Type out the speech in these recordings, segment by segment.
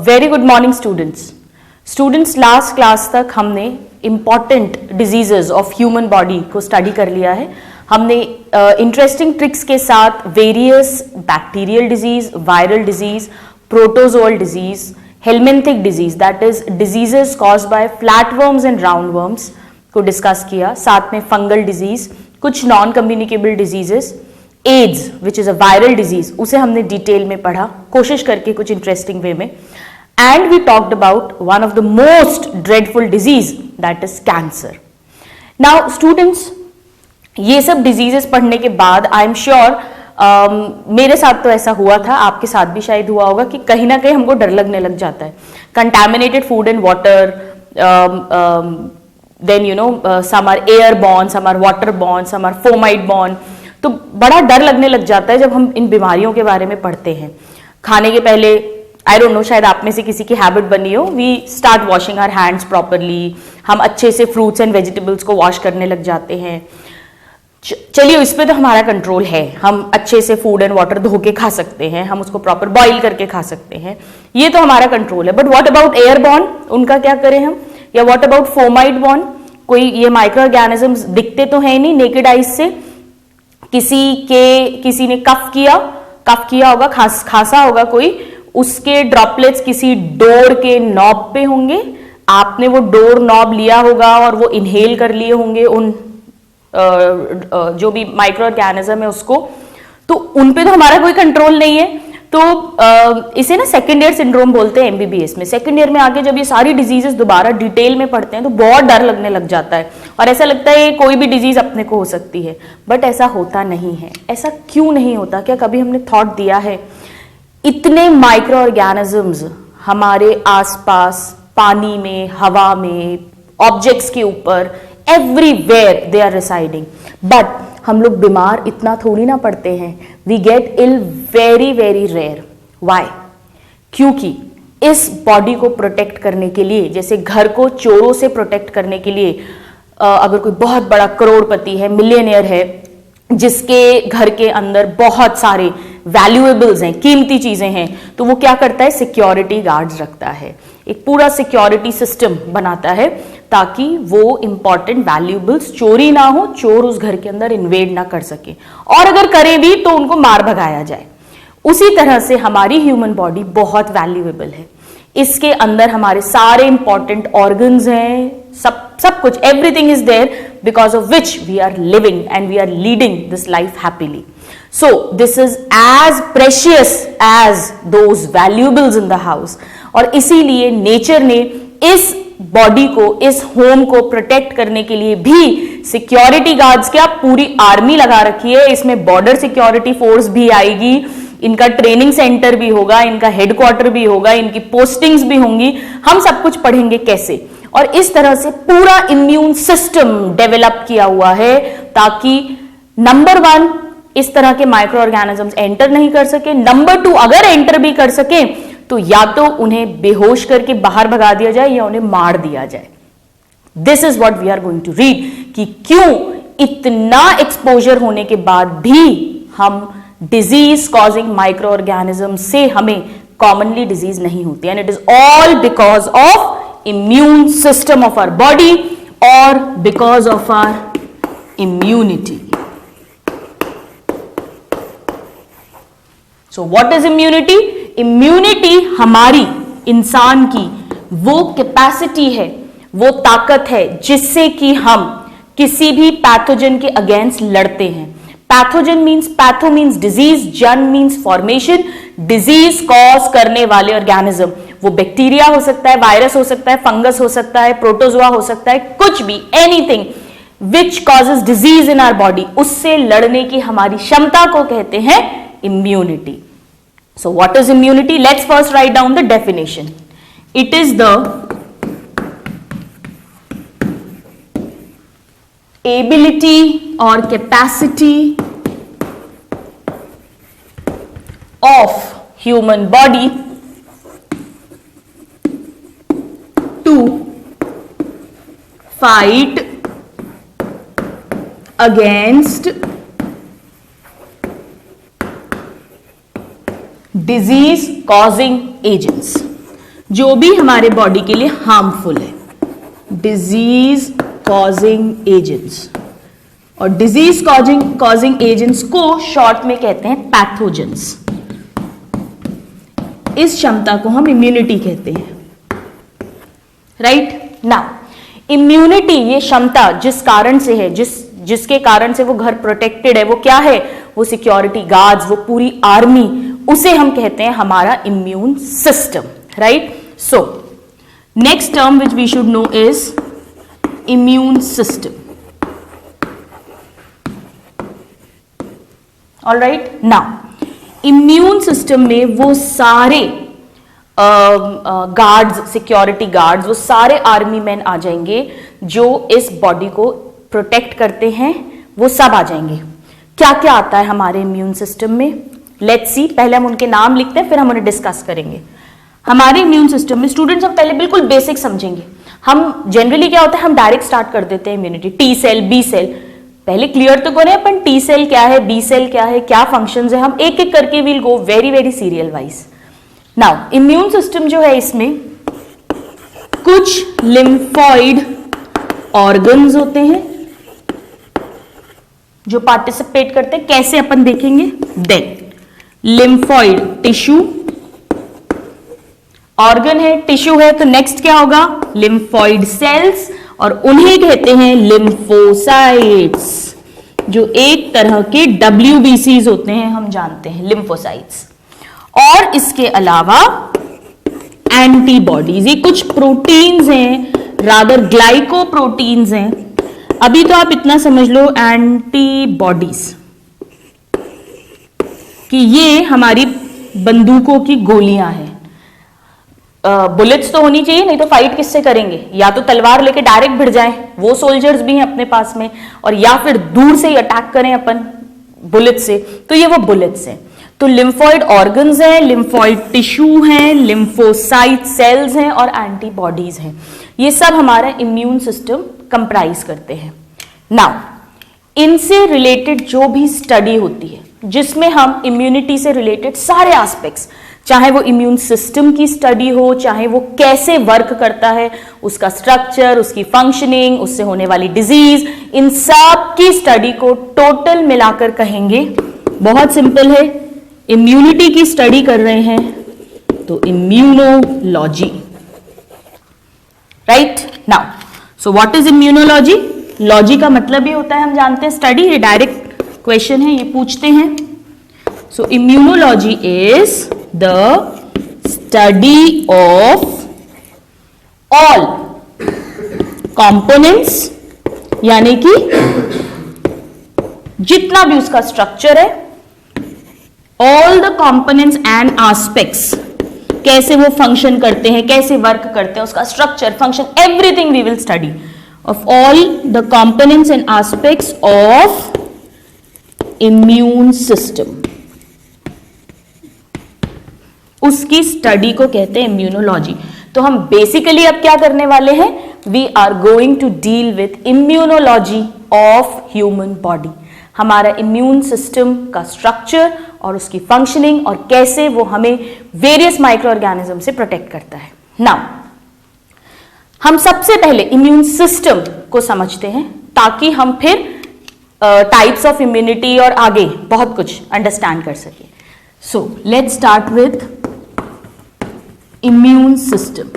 Very good morning students last class तक हमने important diseases of human body को study कर लिया है। हमने इंटरेस्टिंग ट्रिक्स के साथ various bacterial disease, viral disease, protozoal disease, helminthic disease that is diseases caused by flatworms and roundworms को डिस्कस किया। साथ में फंगल डिजीज, कुछ non communicable diseases, AIDS which is a viral disease, उसे हमने detail में पढ़ा, कोशिश करके कुछ इंटरेस्टिंग वे में। And we talked about one of the most dreadful disease that is cancer. Now students, ये सब डिजीजेस पढ़ने के बाद आई एम श्योर मेरे साथ तो ऐसा हुआ था, आपके साथ भी शायद हुआ होगा कि कहीं ना कहीं हमको डर लगने लग जाता है। Contaminated food and water, then you know some are airborne, some are waterborne, some are fomite borne। तो बड़ा डर लगने लग जाता है जब हम इन बीमारियों के बारे में पढ़ते हैं। खाने के पहले आई डोंट नो, शायद आप में से किसी की हैबिट बनी हो, we start washing our hands properly. हम अच्छे से फ्रूट्स एंड वेजिटेबल्स को वॉश करने लग जाते हैं। चलिए, इस पे तो हमारा कंट्रोल है, हम अच्छे से फूड एंड वाटर धो के खा सकते हैं, हम उसको प्रॉपर बॉईल करके खा सकते हैं, ये तो हमारा कंट्रोल है। बट व्हाट अबाउट एयरबॉर्न, उनका क्या करें हम? या व्हाट अबाउट फोमाइट बॉर्न? कोई ये माइक्रो ऑर्गेनिजम्स दिखते तो है नहीं नेकेड आइज से। किसी ने कफ किया होगा, खांसा होगा कोई, उसके ड्रॉपलेट्स किसी डोर के नॉब पे होंगे, आपने वो डोर नॉब लिया होगा और वो इनहेल कर लिए होंगे उन जो भी माइक्रो ऑर्गेनिज्म है उसको, तो उन पे तो हमारा कोई कंट्रोल नहीं है। तो इसे ना सेकेंड ईयर सिंड्रोम बोलते हैं एमबीबीएस में। सेकेंड ईयर में आके जब ये सारी डिजीजेस दोबारा डिटेल में पढ़ते हैं तो बहुत डर लगने लग जाता है और ऐसा लगता है कोई भी डिजीज अपने को हो सकती है। बट ऐसा होता नहीं है। ऐसा क्यों नहीं होता? क्या कभी हमने थॉट दिया है? इतने माइक्रो ऑर्गेनिजम्स हमारे आसपास, पानी में, हवा में, ऑब्जेक्ट्स के ऊपर, everywhere they are residing, but हम लोग बीमार इतना थोड़ी ना पड़ते हैं। We get ill very very rare. Why? क्योंकि इस बॉडी को प्रोटेक्ट करने के लिए, जैसे घर को चोरों से प्रोटेक्ट करने के लिए, अगर कोई बहुत बड़ा करोड़पति है, मिलियनियर है, जिसके घर के अंदर बहुत सारे वैल्यूएबल्स हैं, कीमती चीजें हैं, तो वो क्या करता है? सिक्योरिटी गार्ड्स रखता है, एक पूरा सिक्योरिटी सिस्टम बनाता है ताकि वो इंपॉर्टेंट वैल्यूएबल्स चोरी ना हो, चोर उस घर के अंदर इन्वेड ना कर सके, और अगर करे भी तो उनको मार भगाया जाए। उसी तरह से हमारी ह्यूमन बॉडी बहुत वैल्यूएबल है। इसके अंदर हमारे सारे इंपॉर्टेंट ऑर्गन्स हैं, सब कुछ, everything is there because of which we are living and we are leading this life happily. So this is as precious as those valuables in the house. और इसीलिए नेचर ने इस बॉडी को, इस home को प्रोटेक्ट करने के लिए भी सिक्योरिटी गार्ड्स क्या पूरी आर्मी लगा रखी है। इसमें बॉर्डर सिक्योरिटी फोर्स भी आएगी, इनका ट्रेनिंग सेंटर भी होगा, इनका हेडक्वार्टर भी होगा, इनकी पोस्टिंग्स भी होंगी। हम सब कुछ पढ़ेंगे कैसे, और इस तरह से पूरा इम्यून सिस्टम डेवलप किया हुआ है ताकि नंबर 1 इस तरह के माइक्रो ऑर्गेनिजम्स एंटर नहीं कर सके, नंबर 2 अगर एंटर भी कर सके तो या तो उन्हें बेहोश करके बाहर भगा दिया जाए या उन्हें मार दिया जाए। This is what we are going to read कि क्यों इतना एक्सपोजर होने के बाद भी हम डिजीज कॉजिंग माइक्रो ऑर्गेनिज्म से हमें कॉमनली डिजीज नहीं होती। And it is all because of immune system of our body और because of our immunity. So what is immunity? Immunity हमारी, इंसान की वो कैपेसिटी है, वो ताकत है जिससे कि हम किसी भी पैथोजन के अगेंस्ट लड़ते हैं। Pathogen means, patho means disease, जन मीन्स फॉर्मेशन, डिजीज कॉज करने वाले ऑर्गेनिज्म। वो बैक्टीरिया हो सकता है, वायरस हो सकता है, फंगस हो सकता है, प्रोटोजोआ हो सकता है, कुछ भी, anything which causes disease in our body, उससे लड़ने की हमारी क्षमता को कहते हैं immunity. So what is immunity? Let's first write down the definition. It is the ability or capacity of human body to fight against disease causing agents. जो भी हमारे बॉडी के लिए हार्मफुल है, डिजीज कॉजिंग एजेंट्स। और disease causing agents को short में कहते हैं पैथोजेंस। इस क्षमता को हम इम्यूनिटी कहते हैं, राइट ना। इम्यूनिटी ये क्षमता जिस कारण से है, जिसके कारण से वो घर प्रोटेक्टेड है, वो क्या है? वो सिक्योरिटी गार्ड्स, वो पूरी आर्मी, उसे हम कहते हैं हमारा immune system, right. So next term which we should know is immune system. All right, now immune system में वो सारे गार्ड्स, सिक्योरिटी गार्ड्स, वो सारे आर्मी मैन आ जाएंगे जो इस बॉडी को प्रोटेक्ट करते हैं, वो सब आ जाएंगे। क्या क्या आता है हमारे इम्यून सिस्टम में? Let's see. पहले हम उनके नाम लिखते हैं, फिर हम उन्हें डिस्कस करेंगे। हमारे इम्यून सिस्टम में स्टूडेंट्स हम पहले बिल्कुल बेसिक समझेंगे। हम जनरली क्या होता है, हम डायरेक्ट स्टार्ट कर देते हैं immunity, T cell, B cell. पहले क्लियर तो करें अपन टी सेल क्या है, बी सेल क्या है, क्या फंक्शंस है। हम एक एक करके will go very very serial wise. Now immune system जो है, इसमें कुछ लिम्फॉइड ऑर्गन्स होते हैं जो पार्टिसिपेट करते हैं। कैसे अपन देखेंगे। देन लिम्फॉइड टिश्यू, ऑर्गन है, टिश्यू है, तो नेक्स्ट क्या होगा? लिम्फॉइड सेल्स, और उन्हें कहते हैं लिम्फोसाइट्स, जो एक तरह के WBCs होते हैं, हम जानते हैं लिम्फोसाइट्स। और इसके अलावा एंटीबॉडीज, ये कुछ प्रोटीन्स हैं, रादर ग्लाइकोप्रोटीन्स हैं। अभी तो आप इतना समझ लो एंटीबॉडीज कि ये हमारी बंदूकों की गोलियां हैं। बुलेट्स तो होनी चाहिए, नहीं तो फाइट किससे करेंगे? या तो तलवार लेके डायरेक्ट भिड़ जाएं, वो सोल्जर्स भी हैं अपने पास में, और या फिर दूर से ही अटैक करें अपन बुलेट से, तो ये वो बुलेट्स हैं। तो लिम्फॉइड ऑर्गन्स हैं, लिम्फॉइड टिश्यू हैं, लिम्फोसाइट सेल्स हैं, और एंटीबॉडीज हैं। ये सब हमारा इम्यून सिस्टम कंप्राइज करते हैं। नाउ इनसे रिलेटेड जो भी स्टडी होती है, जिसमें हम इम्यूनिटी से रिलेटेड सारे एस्पेक्ट्स, चाहे वो इम्यून सिस्टम की स्टडी हो, चाहे वो कैसे वर्क करता है, उसका स्ट्रक्चर, उसकी फंक्शनिंग, उससे होने वाली डिजीज, इन सब की स्टडी को टोटल मिलाकर कहेंगे, बहुत सिंपल है, इम्यूनिटी की स्टडी कर रहे हैं तो immunology, right. Now so what is immunology? Logy का मतलब ही होता है, हम जानते हैं स्टडी, ये डायरेक्ट क्वेश्चन है, ये पूछते हैं। So immunology is the study of all components, यानी कि जितना भी उसका स्ट्रक्चर है, all the components and aspects, कैसे वो फंक्शन करते हैं, कैसे वर्क करते हैं, उसका structure, function, everything we will study of all the components and aspects of immune system, उसकी स्टडी को कहते हैं इम्यूनोलॉजी। तो हम बेसिकली अब क्या करने वाले हैं? We are going to deal with immunology of human body, हमारा इम्यून सिस्टम का स्ट्रक्चर और उसकी फंक्शनिंग, और कैसे वो हमें वेरियस माइक्रो ऑर्गेनिज्म से प्रोटेक्ट करता है। नाउ हम सबसे पहले इम्यून सिस्टम को समझते हैं, ताकि हम फिर टाइप्स ऑफ इम्यूनिटी और आगे बहुत कुछ अंडरस्टैंड कर सके। So let's start with immune system.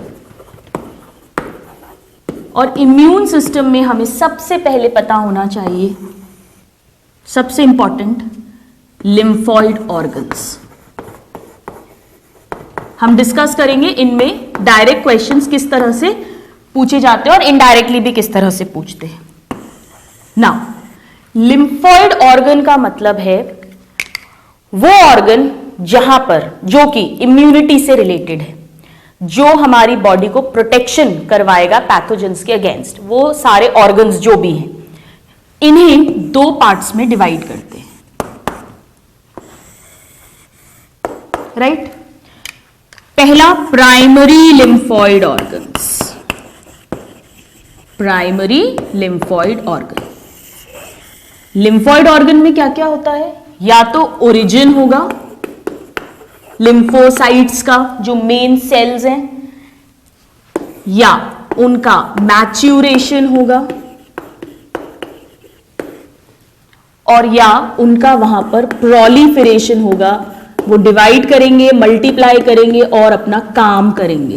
और इम्यून सिस्टम में हमें सबसे पहले पता होना चाहिए, सबसे इंपॉर्टेंट, लिम्फॉइड ऑर्गन्स। हम डिस्कस करेंगे इनमें डायरेक्ट क्वेश्चंस किस तरह से पूछे जाते हैं और इनडायरेक्टली भी किस तरह से पूछते हैं। नाउ लिम्फॉइड ऑर्गन का मतलब है वो ऑर्गन जहां पर, जो कि इम्यूनिटी से रिलेटेड है, जो हमारी बॉडी को प्रोटेक्शन करवाएगा पैथोजेंस के अगेंस्ट, वो सारे ऑर्गन्स जो भी हैं, इन्हें दो पार्ट्स में डिवाइड करते हैं, राइट। पहला primary lymphoid organs, primary lymphoid organ. Lymphoid organ में क्या क्या होता है? या तो ओरिजिन होगा लिम्फोसाइट्स का, जो मेन सेल्स हैं, या उनका मैच्यूरेशन होगा और या उनका वहां पर प्रोलिफरेशन होगा। वो डिवाइड करेंगे, मल्टीप्लाई करेंगे और अपना काम करेंगे।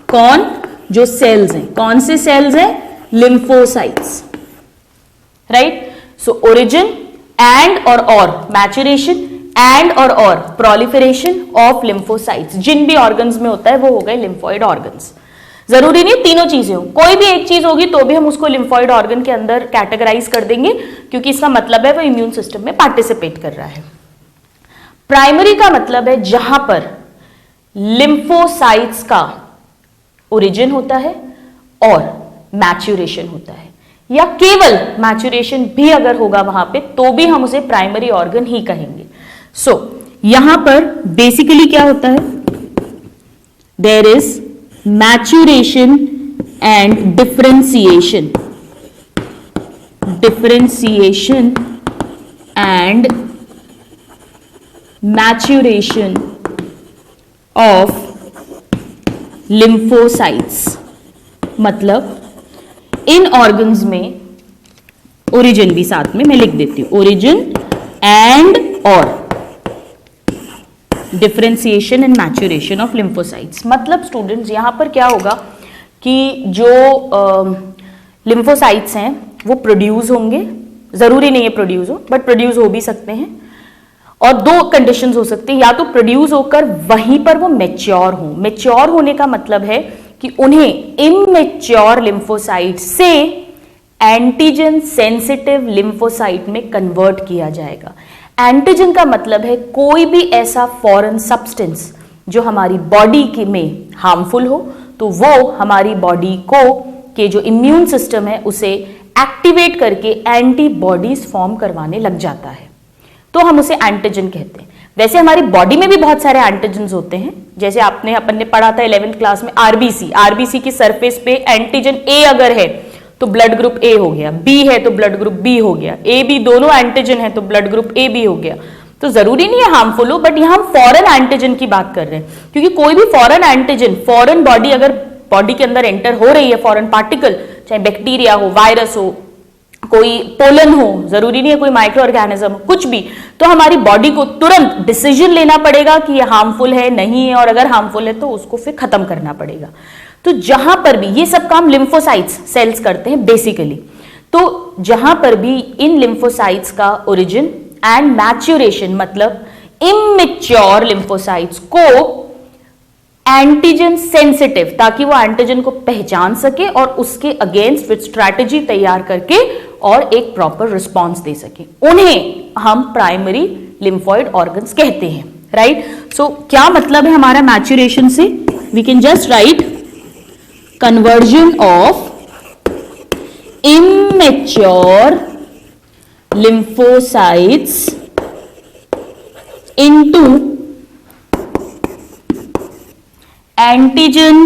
कौन? जो सेल्स हैं। कौन से सेल्स हैं? Lymphocytes, right. So origin and और मैच्यूरेशन एंड और प्रोलिफरेशन ऑफ लिम्फोसाइट्स। जिन भी ऑर्गन्स में होता है वो हो गए लिम्फोइड ऑर्गन्स। जरूरी नहीं तीनों चीजें हो, कोई भी एक चीज होगी तो भी हम उसको लिम्फोइड ऑर्गन के अंदर कैटेगराइज कर देंगे, क्योंकि इसका मतलब है वो इम्यून सिस्टम में पार्टिसिपेट कर रहा है। प्राइमरी का मतलब है जहां पर लिम्फोसाइट्स का ओरिजिन होता है और मैच्यूरेशन होता है, या केवल मैच्यूरेशन भी अगर होगा वहां पे तो भी हम उसे प्राइमरी ऑर्गन ही कहेंगे। सो यहां पर बेसिकली क्या होता है? There is maturation and differentiation and maturation of lymphocytes। मतलब इन ऑर्गन्स में ओरिजिन भी साथ में मैं लिख देती हूं, ओरिजिन एंड और differentiation and maturation of lymphocytes. मतलब स्टूडेंट्स यहां पर क्या होगा कि जो लिम्फोसाइट्स हैं वो प्रोड्यूस होंगे, जरूरी नहीं है प्रोड्यूस हो बट प्रोड्यूस हो भी सकते हैं, और दो कंडीशंस हो सकती हैं, या तो प्रोड्यूस होकर वहीं पर वो मैच्योर हो। मैच्योर होने का मतलब है कि उन्हें इमैच्योर लिम्फोसाइट से एंटीजन सेंसिटिव लिम्फोसाइट में कन्वर्ट किया जाएगा। एंटीजन का मतलब है कोई भी ऐसा फॉरेन सब्सटेंस जो हमारी बॉडी के में हार्मफुल हो, तो वो हमारी बॉडी को के जो इम्यून सिस्टम है उसे एक्टिवेट करके एंटीबॉडीज फॉर्म करवाने लग जाता है, तो हम उसे एंटीजन कहते हैं। वैसे हमारी बॉडी में भी बहुत सारे एंटीजन्स होते हैं, जैसे अपन ने पढ़ा था 11th क्लास में आरबीसी की सरफेस पे एंटीजन ए अगर है तो ब्लड ग्रुप ए हो गया, बी है तो ब्लड ग्रुप बी हो गया, ए बी दोनों एंटीजन है तो ब्लड ग्रुप ए बी हो गया। तो जरूरी नहीं है हार्मफुल हो, बट यहां हम फॉरेन एंटीजन की बात कर रहे हैं, क्योंकि कोई भी फॉरेन एंटीजन, फॉरेन बॉडी अगर बॉडी के अंदर एंटर हो रही है, फॉरेन पार्टिकल, चाहे बैक्टीरिया हो, वायरस हो, कोई पोलन हो, जरूरी नहीं है कोई माइक्रो ऑर्गेनिज्म, कुछ भी, तो हमारी बॉडी को तुरंत डिसीजन लेना पड़ेगा कि ये हार्मफुल है नहीं है, और अगर हार्मफुल है तो उसको फिर खत्म करना पड़ेगा। तो जहां पर भी ये सब काम लिम्फोसाइट्स सेल्स करते हैं बेसिकली, तो जहां पर भी इन लिम्फोसाइट्स का ओरिजिन एंड मैच्यूरेशन, मतलब इमैच्योर लिम्फोसाइट्स को एंटीजन सेंसिटिव, ताकि वो एंटीजन को पहचान सके और उसके अगेंस्ट फिर स्ट्रैटेजी तैयार करके और एक प्रॉपर रिस्पॉन्स दे सके, उन्हें हम प्राइमरी लिम्फोइड ऑर्गन्स कहते हैं, राइट। सो क्या मतलब है हमारा मैच्यूरेशन से? We can just write conversion of immature lymphocytes into antigen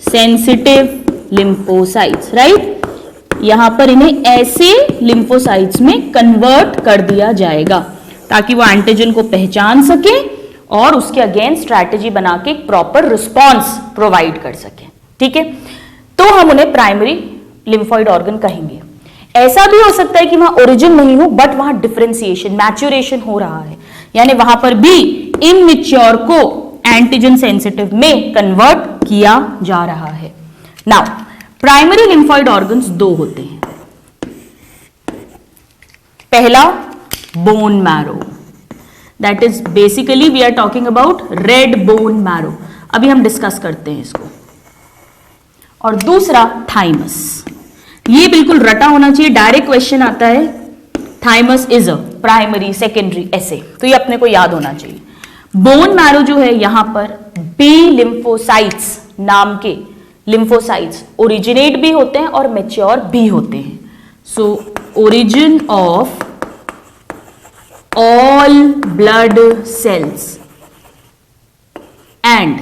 sensitive lymphocytes, right. यहां पर इन्हें ऐसे लिम्फोसाइट्स में कन्वर्ट कर दिया जाएगा ताकि वो एंटीजन को पहचान सके और उसके अगेंस्ट स्ट्रैटेजी बना के एक प्रॉपर रिस्पॉन्स प्रोवाइड कर सके, ठीक है। तो हम उन्हें प्राइमरी लिम्फोइड ऑर्गन कहेंगे। ऐसा भी हो सकता है कि वहां ओरिजिन नहीं हो बट वहां डिफरेंशिएशन, मैच्यूरेशन हो रहा है, यानी वहां पर भी इमैच्योर को एंटीजन सेंसिटिव में कन्वर्ट किया जा रहा है। नाउ प्राइमरी लिम्फोइड ऑर्गन्स दो होते हैं। पहला bone marrow, that is basically we are talking about red bone marrow, अभी हम डिस्कस करते हैं इसको। और दूसरा थाइमस, ये बिल्कुल रटा होना चाहिए, डायरेक्ट क्वेश्चन आता है thymus is a primary secondary ऐसे, तो ये अपने को याद होना चाहिए। बोन मैरो जो है यहां पर बी लिम्फोसाइट्स नाम के लिम्फोसाइट्स ओरिजिनेट भी होते हैं और मैच्योर भी होते हैं। So origin of all blood cells and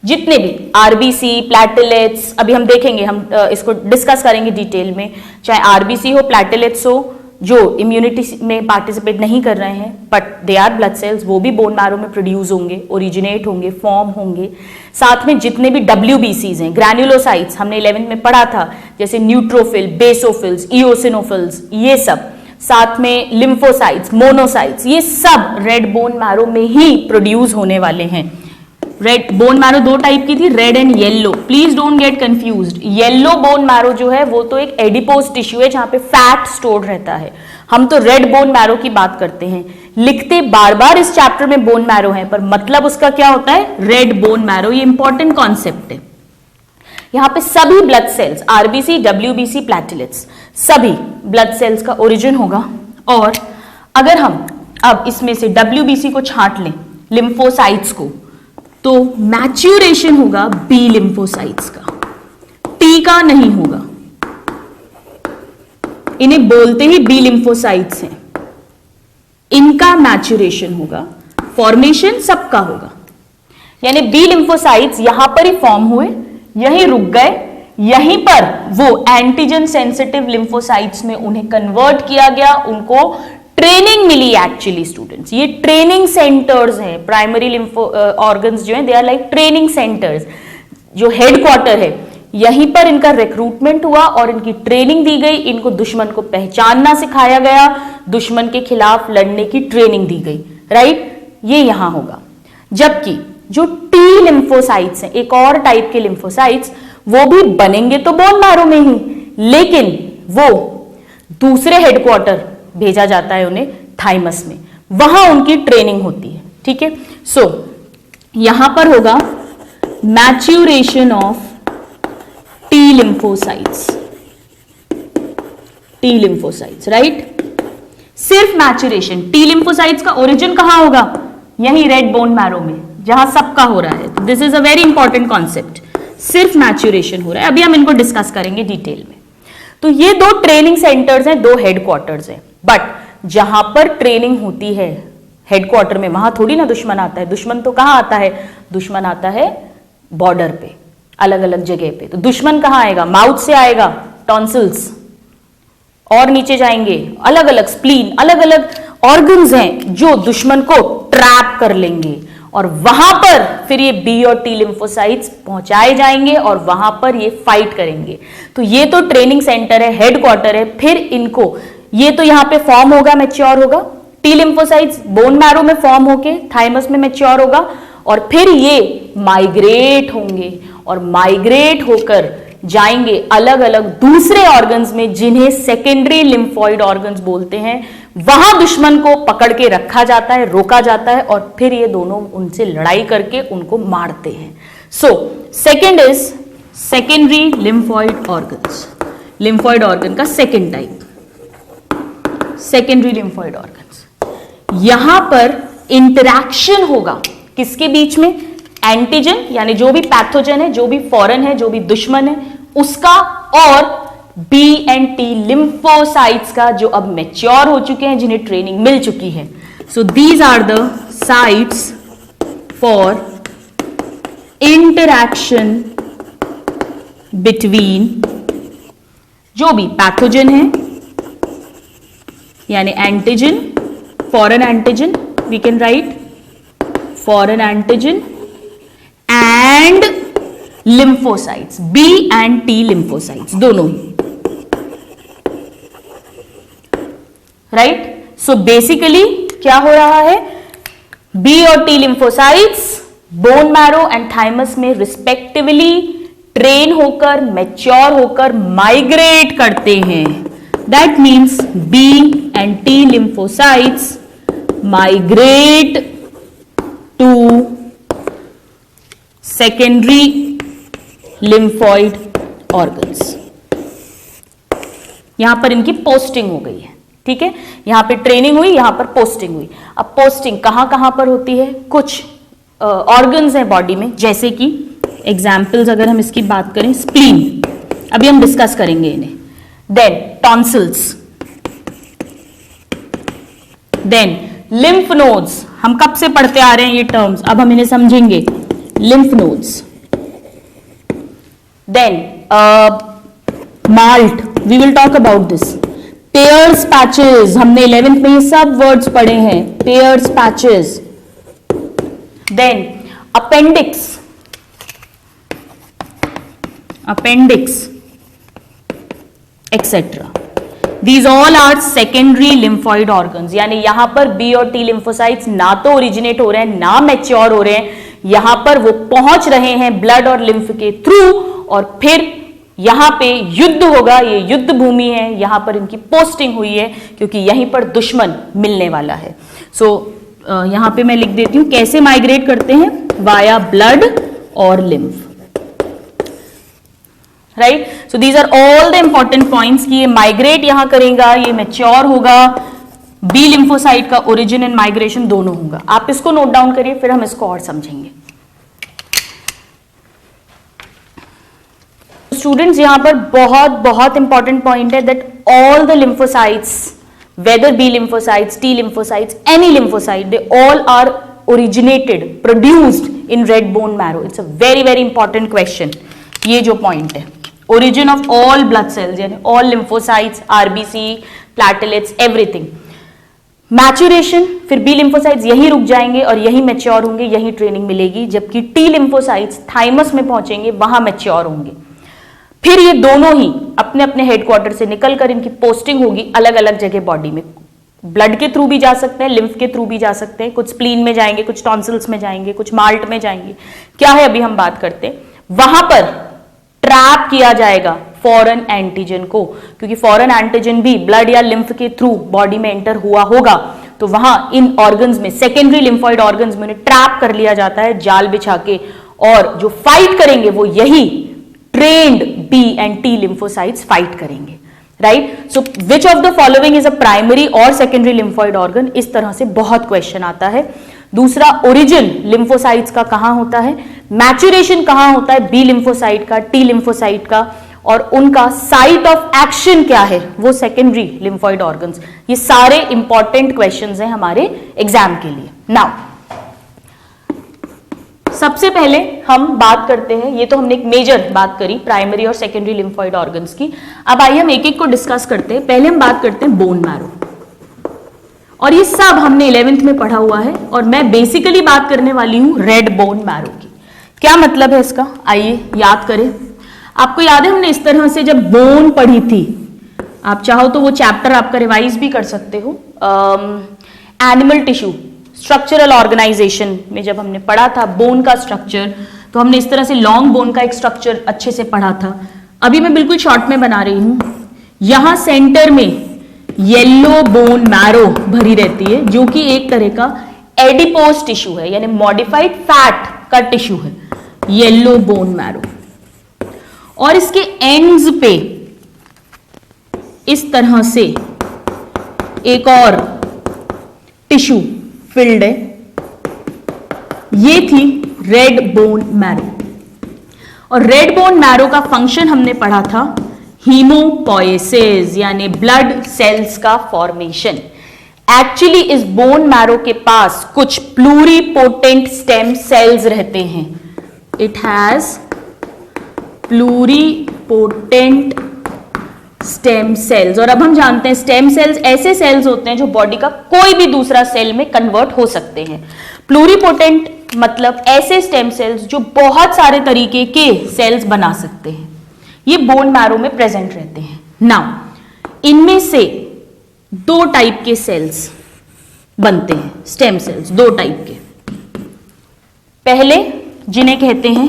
जितने भी आरबीसी, प्लेटलेट्स, अभी हम देखेंगे, हम इसको डिस्कस करेंगे डिटेल में, चाहे आरबीसी हो, प्लेटलेट्स हो, जो इम्यूनिटी में पार्टिसिपेट नहीं कर रहे हैं but they are blood cells, वो भी बोन मैरो में प्रोड्यूस होंगे, ओरिजिनेट होंगे, फॉर्म होंगे। साथ में जितने भी WBCs हैं, ग्रैन्युलोसाइट्स, हमने 11th में पढ़ा था, जैसे न्यूट्रोफिल, बेसोफिल्स, इओसिनोफिल्स, ये सब, साथ में लिम्फोसाइट्स, मोनोसाइट्स, ये सब रेड बोन मैरो में ही प्रोड्यूस होने वाले हैं। रेड बोन मैरो दो टाइप की थी, red and yellow, please don't get confused. Yellow bone marrow जो है वो तो एक एडिपोज टिश्यू है जहां पे फैट स्टोर्ड रहता है, हम तो रेड बोन मैरो की बात करते हैं। लिखते बार बार इस चैप्टर में बोन मैरो है, पर मतलब उसका क्या होता है, रेड बोन मैरो। ये इंपॉर्टेंट कॉन्सेप्ट है। यहां पे सभी blood cells, RBC, WBC, platelets, सभी ब्लड सेल्स का ओरिजिन होगा। और अगर हम अब इसमें से WBC को छांट लें, लिम्फोसाइट्स को, तो मैच्यूरेशन होगा बी लिम्फोसाइट्स का, टी का नहीं होगा। इन्हें बोलते ही बी लिम्फोसाइट्स हैं, इनका मैच्यूरेशन होगा, फॉर्मेशन सबका होगा। यानी बी लिम्फोसाइट्स यहां पर ही फॉर्म हुए, यहीं रुक गए, यहीं पर वो एंटीजन सेंसिटिव लिम्फोसाइट्स में उन्हें कन्वर्ट किया गया, उनको ट्रेनिंग मिली। एक्चुअली स्टूडेंट्स, ये ट्रेनिंग सेंटर्स हैं, प्राइमरी लिम्फो ऑर्गन्स जो हैं, they are like training centres. जो हेडक्वार्टर है, यहीं पर इनका रिक्रूटमेंट हुआ और इनकी ट्रेनिंग दी गई, इनको दुश्मन को पहचानना सिखाया गया, दुश्मन के खिलाफ लड़ने की ट्रेनिंग दी गई, राइट। ये यहां होगा। जबकि जो टी लिम्फोसाइट्स हैं, एक और टाइप के लिम्फोसाइट्स, वो भी बनेंगे तो बोन मैरो में ही, लेकिन वो दूसरे हेडक्वार्टर भेजा जाता है उन्हें, थाइमस में, वहां उनकी ट्रेनिंग होती है। ठीक है, सो यहां पर होगा maturation of T lymphocytes, T lymphocytes, right. सिर्फ मैच्यूरेशन। टी लिम्फोसाइट्स का ओरिजिन कहां होगा, यही रेड बोन मैरो में, जहां सबका हो रहा है। This is a very important concept. सिर्फ मैच्यूरेशन हो रहा है, अभी हम इनको डिस्कस करेंगे डिटेल में। तो ये दो ट्रेनिंग सेंटर्स हैं, दो हेडक्वार्टर्स हैं, बट जहां पर ट्रेनिंग होती है हेडक्वार्टर में, वहां थोड़ी ना दुश्मन आता है। दुश्मन तो कहां आता है, दुश्मन आता है बॉर्डर पे, अलग अलग जगह पे। तो दुश्मन कहां आएगा, माउथ से आएगा, टॉन्सिल्स, और नीचे जाएंगे अलग अलग स्प्लीन, अलग अलग ऑर्गन्स हैं जो दुश्मन को ट्रैप कर लेंगे, और वहां पर फिर ये बी और टी लिम्फोसाइट्स पहुंचाए जाएंगे और वहां पर ये फाइट करेंगे। तो ये तो ट्रेनिंग सेंटर है, हेडक्वार्टर है। फिर इनको, ये तो यहां पे फॉर्म होगा, मैच्योर होगा, टी लिम्फोसाइट्स बोन मैरो में फॉर्म होके थाइमस में मैच्योर होगा, और फिर ये माइग्रेट होंगे और माइग्रेट होकर जाएंगे अलग अलग दूसरे ऑर्गन्स में, जिन्हें सेकेंडरी लिम्फॉइड ऑर्गन्स बोलते हैं। वहां दुश्मन को पकड़ के रखा जाता है, रोका जाता है, और फिर ये दोनों उनसे लड़ाई करके उनको मारते हैं। So second is secondary lymphoid organs, lymphoid organ का second type, secondary lymphoid organs. यहां पर इंटरैक्शन होगा किसके बीच में, एंटीजन यानी जो भी पैथोजन है, जो भी फॉरेन है, जो भी दुश्मन है उसका, और बी एंड टी लिम्फोसाइट्स का, जो अब मैच्योर हो चुके हैं, जिन्हें ट्रेनिंग मिल चुकी है। So these are the sites for interaction between जो भी पैथोजन है, यानी antigen, foreign antigen, we can write foreign antigen and lymphocytes, B and T lymphocytes दोनों ही, राइट। सो बेसिकली क्या हो रहा है, बी और T lymphocytes bone marrow and thymus में रिस्पेक्टिवली ट्रेन होकर, मैच्योर होकर माइग्रेट करते हैं। That means B and T lymphocytes migrate to secondary lymphoid organs. यहां पर इनकी पोस्टिंग हो गई है, ठीक है। यहां पे ट्रेनिंग हुई, यहां पर पोस्टिंग हुई। अब पोस्टिंग कहां कहां पर होती है, कुछ ऑर्गन्स हैं बॉडी में, जैसे कि एग्जाम्पल्स अगर हम इसकी बात करें, स्प्लीन, अभी हम डिस्कस करेंगे इन्हें, then tonsils, then lymph nodes. हम कब से पढ़ते आ रहे हैं ये टर्म्स, अब हम इन्हें समझेंगे, lymph nodes, then MALT, we will talk about this, Peyer's patches, हमने 11th में ये सब वर्ड्स पढ़े हैं, Peyer's patches. Then appendix, appendix etcetera, these all are secondary lymphoid organs. यानी यहां पर बी और टी लिम्फोसाइट्स ना तो ओरिजिनेट हो रहे हैं ना मैच्योर हो रहे हैं, यहां पर वो पहुंच रहे हैं ब्लड और लिम्फ के थ्रू, और फिर यहां पे युद्ध होगा, ये युद्ध भूमि है, यहां पर इनकी पोस्टिंग हुई है क्योंकि यहीं पर दुश्मन मिलने वाला है। सो यहां पे मैं लिख देती हूं कैसे माइग्रेट करते हैं, वाया ब्लड और lymph, right. So these are all the important points कि ये माइग्रेट यहां करेगा, ये मैच्योर होगा, बी लिम्फोसाइट का ओरिजिन एंड माइग्रेशन दोनों होगा। आप इसको नोट डाउन करिए, फिर हम इसको और समझेंगे। स्टूडेंट्स यहां पर बहुत बहुत इंपॉर्टेंट पॉइंट है that all the lymphocytes, whether B lymphocytes, T lymphocytes, any lymphocyte, they all are originated, produced in red bone marrow. It's a very very important question. ये जो पॉइंट है, origin of all blood cells, यानी all lymphocytes, RBC, platelets, everything. Maturation, फिर B lymphocytes यहीं रुक जाएंगे और यहीं मैच्योर होंगे, यहीं ट्रेनिंग मिलेगी, जबकि टी लिम्फोसाइट्स थाइमस में पहुंचेंगे, वहां मैच्योर होंगे। फिर ये दोनों ही अपने अपने हेडक्वार्टर से निकलकर इनकी पोस्टिंग होगी अलग अलग जगह बॉडी में। ब्लड के थ्रू भी जा सकते हैं, लिम्फ के थ्रू भी जा सकते हैं, कुछ स्प्लीन में जाएंगे, कुछ टॉन्सिल्स में जाएंगे, कुछ माल्ट में जाएंगे, क्या है अभी हम बात करते हैं। वहां पर ट्रैप किया जाएगा फॉरेन एंटीजन को, क्योंकि फॉरेन एंटीजन भी ब्लड या लिम्फ के थ्रू बॉडी में एंटर हुआ होगा, तो वहां इन ऑर्गन्स में, सेकेंडरी लिम्फॉइड ऑर्गन्स में ट्रैप कर लिया जाता है जाल बिछा के, और जो फाइट करेंगे वो यही trained B and T lymphocytes fight करेंगे, right. So which of the following is a primary और सेकेंडरी लिम्फॉइड ऑर्गन, इस तरह से बहुत क्वेश्चन आता है। दूसरा, ओरिजिन लिम्फोसाइट्स का कहां होता है, मैच्योरेशन कहां होता है बी लिम्फोसाइट का, टी लिम्फोसाइट का, और उनका साइट ऑफ एक्शन क्या है, वो सेकेंडरी लिम्फॉइड ऑर्गन्स। ये सारे इंपॉर्टेंट क्वेश्चंस हैं हमारे एग्जाम के लिए। नाउ सबसे पहले हम बात करते हैं, ये तो हमने एक मेजर बात करी प्राइमरी और सेकेंडरी लिम्फॉइड ऑर्गन्स की, अब आइए हम एक एक को डिस्कस करते हैं। पहले हम बात करते हैं बोन मैरो, और ये सब हमने 11th में पढ़ा हुआ है, और मैं बेसिकली बात करने वाली हूं रेड बोन मैरो की। क्या मतलब है इसका, आइए याद करें। आपको याद है हमने इस तरह से जब बोन पढ़ी थी, आप चाहो तो वो चैप्टर आपका रिवाइज भी कर सकते हो, एनिमल टिश्यू स्ट्रक्चरल ऑर्गेनाइजेशन में जब हमने पढ़ा था बोन का स्ट्रक्चर, तो हमने इस तरह से लॉन्ग बोन का एक स्ट्रक्चर अच्छे से पढ़ा था। अभी मैं बिल्कुल शॉर्ट में बना रही हूं। यहां सेंटर में येलो बोन मैरो भरी रहती है, जो कि एक तरह का एडिपोज टिश्यू है, यानी मॉडिफाइड फैट का टिश्यू है येलो बोन मैरो, और इसके एंड्स पे इस तरह से एक और टिश्यू फिल्ड है, ये थी रेड बोन मैरो। और रेड बोन मैरो का फंक्शन हमने पढ़ा था हीमोपोएसिस, यानी ब्लड सेल्स का फॉर्मेशन। एक्चुअली इस बोन मैरो के पास कुछ प्लूरिपोटेंट स्टेम सेल्स रहते हैं, it has pluripotent stem cells. और अब हम जानते हैं स्टेम सेल्स ऐसे सेल्स होते हैं जो बॉडी का कोई भी दूसरा सेल में कन्वर्ट हो सकते हैं। प्लूरिपोटेंट मतलब ऐसे स्टेम सेल्स जो बहुत सारे तरीके के सेल्स बना सकते हैं, ये बोन मैरो में प्रेजेंट रहते हैं। नाउ इनमें से दो टाइप के सेल्स बनते हैं, स्टेम सेल्स दो टाइप के। पहले जिन्हें कहते हैं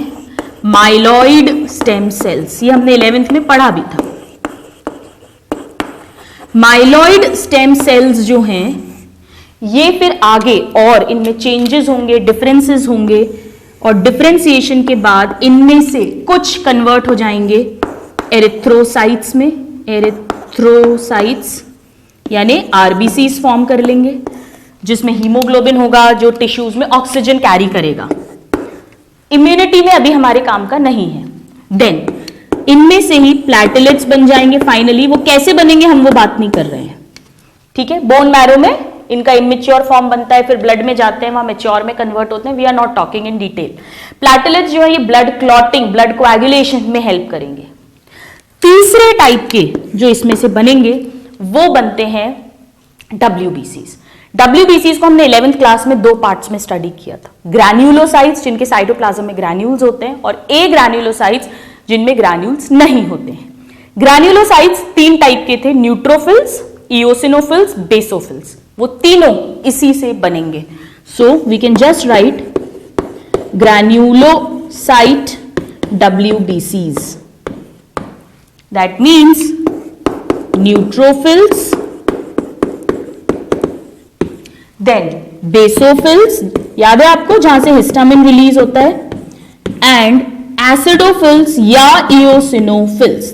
माइलॉइड स्टेम सेल्स, ये हमने 11th में पढ़ा भी था। माइलॉइड स्टेम सेल्स जो हैं ये फिर आगे और इनमें चेंजेस होंगे, डिफरेंसेस होंगे, और डिफरेंशिएशन के बाद इनमें से कुछ कन्वर्ट हो जाएंगे एरिथ्रोसाइट्स में, एरिथ्रोसाइट्स यानी आरबीसीज फॉर्म कर लेंगे, जिसमें हीमोग्लोबिन होगा जो टिश्यूज में ऑक्सीजन कैरी करेगा। इम्यूनिटी में अभी हमारे काम का नहीं है। देन इनमें से ही प्लेटलेट्स बन जाएंगे फाइनली। वो कैसे बनेंगे हम वो बात नहीं कर रहे हैं, ठीक है। बोन मैरो में इनका इमेच्योर फॉर्म बनता है, फिर ब्लड में जाते हैं, वहां मेच्योर में कन्वर्ट होते हैं। We are not talking in detail. Platelets जो है ये ब्लड क्लॉटिंग, ब्लड कोएगुलेशन में हेल्प करेंगे। तीसरे टाइप के जो इसमें से बनेंगे वो बनते हैं WBCs। WBCs को हमने 11th क्लास में 2 पार्ट्स में स्टडी किया था, ग्रैन्युलोसाइट्स जिनके साइटोप्लाज्म में ग्रैन्यूल्स होते हैं और ए ग्रैन्युलोसाइट्स जिनमें ग्रैन्यूल्स नहीं होते हैं। ग्रैन्युलोसाइट्स 3 टाइप के थे, न्यूट्रोफिल्स, इओसिनोफिल्स, बेसोफिल्स, वो तीनों इसी से बनेंगे। So we can just write granulocyte WBCs, that means neutrophils, then basophils, याद है आपको जहां से हिस्टामिन रिलीज होता है, एंड एसिडोफिल्स या इओसिनोफिल्स।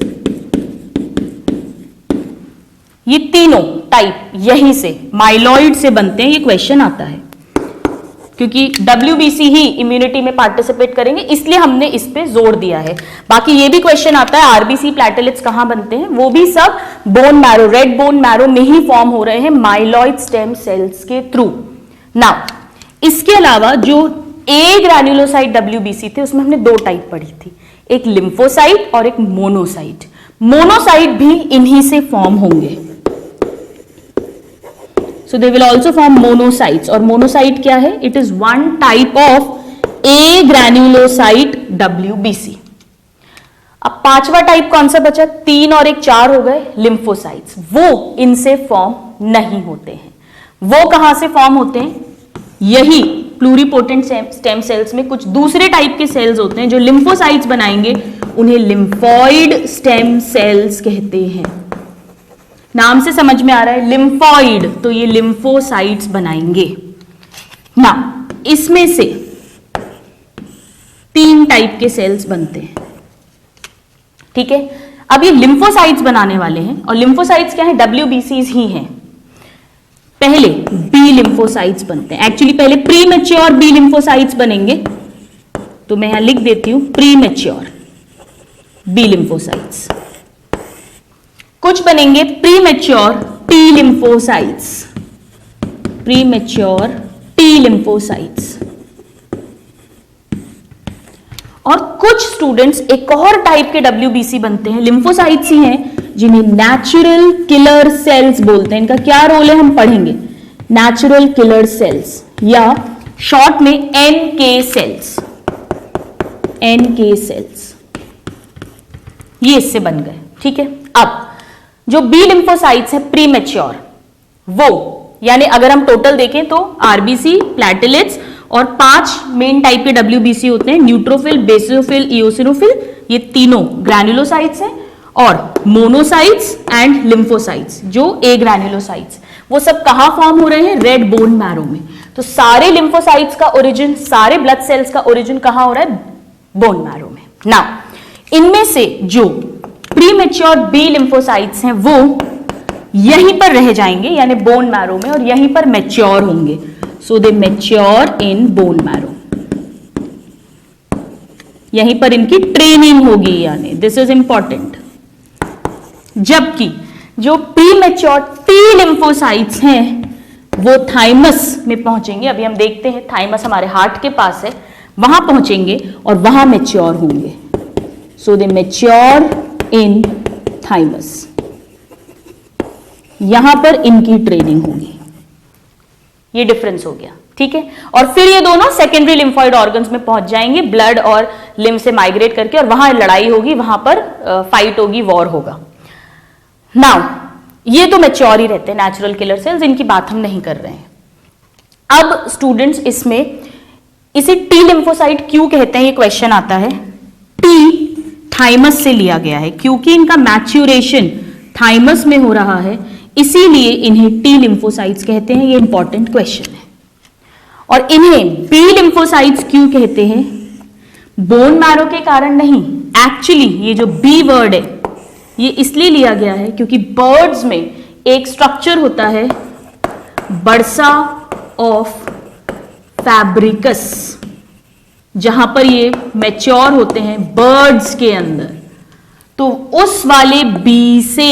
ये तीनों टाइप यहीं से माइलॉइड से बनते हैं। ये क्वेश्चन आता है क्योंकि WBC ही इम्यूनिटी में पार्टिसिपेट करेंगे, इसलिए हमने इस पे जोर दिया है। बाकी ये भी क्वेश्चन आता है RBC प्लेटलेट्स कहां बनते हैं, वो भी सब bone marrow, red bone marrow में ही फॉर्म हो रहे हैं माइलॉइड स्टेम सेल्स के थ्रू। नाउ इसके अलावा जो ए ग्रैन्युलोसाइट WBC थे उसमें हमने 2 टाइप पढ़ी थी, एक लिम्फोसाइट और एक मोनोसाइट। मोनोसाइट भी इन्हीं से फॉर्म होंगे, so they will also form monocytes। और मोनोसाइट क्या है, it is one type of a granulocyte WBC। अब 5वां टाइप कौन सा बचा, 3 और 1 4 हो गए, लिम्फोसाइट्स। वो इनसे फॉर्म नहीं होते हैं। वो कहां से फॉर्म होते हैं, यही प्लूरिपोटेंट स्टेम सेल्स में कुछ दूसरे टाइप के सेल्स होते हैं जो लिम्फोसाइट्स बनाएंगे, उन्हें लिम्फॉइड स्टेम सेल्स कहते हैं। नाम से समझ में आ रहा है लिम्फॉइड, तो ये लिम्फोसाइट्स बनाएंगे ना। इसमें से 3 टाइप के सेल्स बनते हैं, ठीक है। अब ये लिम्फोसाइट्स बनाने वाले हैं, और लिम्फोसाइट्स क्या है, WBCs ही हैं। पहले बी लिम्फोसाइट्स बनते हैं, एक्चुअली पहले प्री मैच्योर बी लिम्फोसाइट्स बनेंगे, तो मैं यहां लिख देती हूं प्री मैच्योर बी लिम्फोसाइट्स। कुछ बनेंगे pre mature T lymphocytes, pre mature T lymphocytes. और कुछ स्टूडेंट्स एक और टाइप के WBC बनते हैं, लिम्फोसाइट्स ही हैं, जिन्हें नेचुरल किलर सेल्स बोलते हैं। इनका क्या रोल है हम पढ़ेंगे, नेचुरल किलर सेल्स या शॉर्ट में NK सेल्स, NK सेल्स, ये इससे बन गए, ठीक है। अब जो बी लिम्फोसाइट्स है प्री मैच्योर, वो यानी अगर हम टोटल देखें तो RBC, प्लेटलेट्स और 5 मेन टाइप के WBC होते हैं, न्यूट्रोफिल, बेसोफिल, इओसिनोफिल, ये तीनों ग्रैन्युलोसाइट्स हैं, और मोनोसाइट्स एंड लिम्फोसाइट्स जो ए ग्रैन्युलोसाइट्स, वो सब कहां फॉर्म हो रहे हैं, रेड बोन मैरो में। तो सारे लिम्फोसाइट्स का ओरिजिन, सारे ब्लड सेल्स का ओरिजिन कहां हो रहा है, बोन मैरो में। नाउ इनमें से जो प्री मैच्योर बी लिम्फोसाइट्स हैं वो यहीं पर रह जाएंगे, यानी बोन मैरो में, और यहीं पर मैच्योर होंगे। सो दे मैच्योर इन बोन मैरो, यहीं पर इनकी ट्रेनिंग होगी, यानी दिस इज इंपॉर्टेंट। जबकि जो प्री मैच्योर टी लिम्फोसाइट्स हैं वो थाइमस में पहुंचेंगे। अभी हम देखते हैं, थाइमस हमारे हार्ट के पास है, वहां पहुंचेंगे और वहां मैच्योर होंगे। सो दे मैच्योर इन थाइमस, यहां पर इनकी ट्रेनिंग होगी। ये डिफरेंस हो गया, ठीक है। और फिर ये दोनों सेकेंडरी लिम्फॉइड ऑर्गन्स में पहुंच जाएंगे, ब्लड और लिम्फ से माइग्रेट करके, और वहां लड़ाई होगी, वहां पर फाइट होगी, वॉर होगा। नाउ ये तो मैच्योर ही रहते हैं नेचुरल किलर सेल्स, इनकी बात हम नहीं कर रहे हैं। अब स्टूडेंट्स इसमें इसे टी लिम्फोसाइट क्यों कहते हैं, ये क्वेश्चन आता है। टी थाइमस से लिया गया है क्योंकि इनका मैच्यूरेशन थाइमस में हो रहा है, इसीलिए इन्हें टी लिम्फोसाइट्स कहते हैं। ये इंपॉर्टेंट क्वेश्चन है। और इन्हें बी लिम्फोसाइट्स क्यों कहते हैं, बोन मैरो के कारण नहीं, एक्चुअली ये जो बी वर्ड है ये इसलिए लिया गया है क्योंकि बर्ड्स में एक स्ट्रक्चर होता है बर्सा ऑफ फैब्रिकस, जहां पर ये मैच्योर होते हैं बर्ड्स के अंदर, तो उस वाले बी से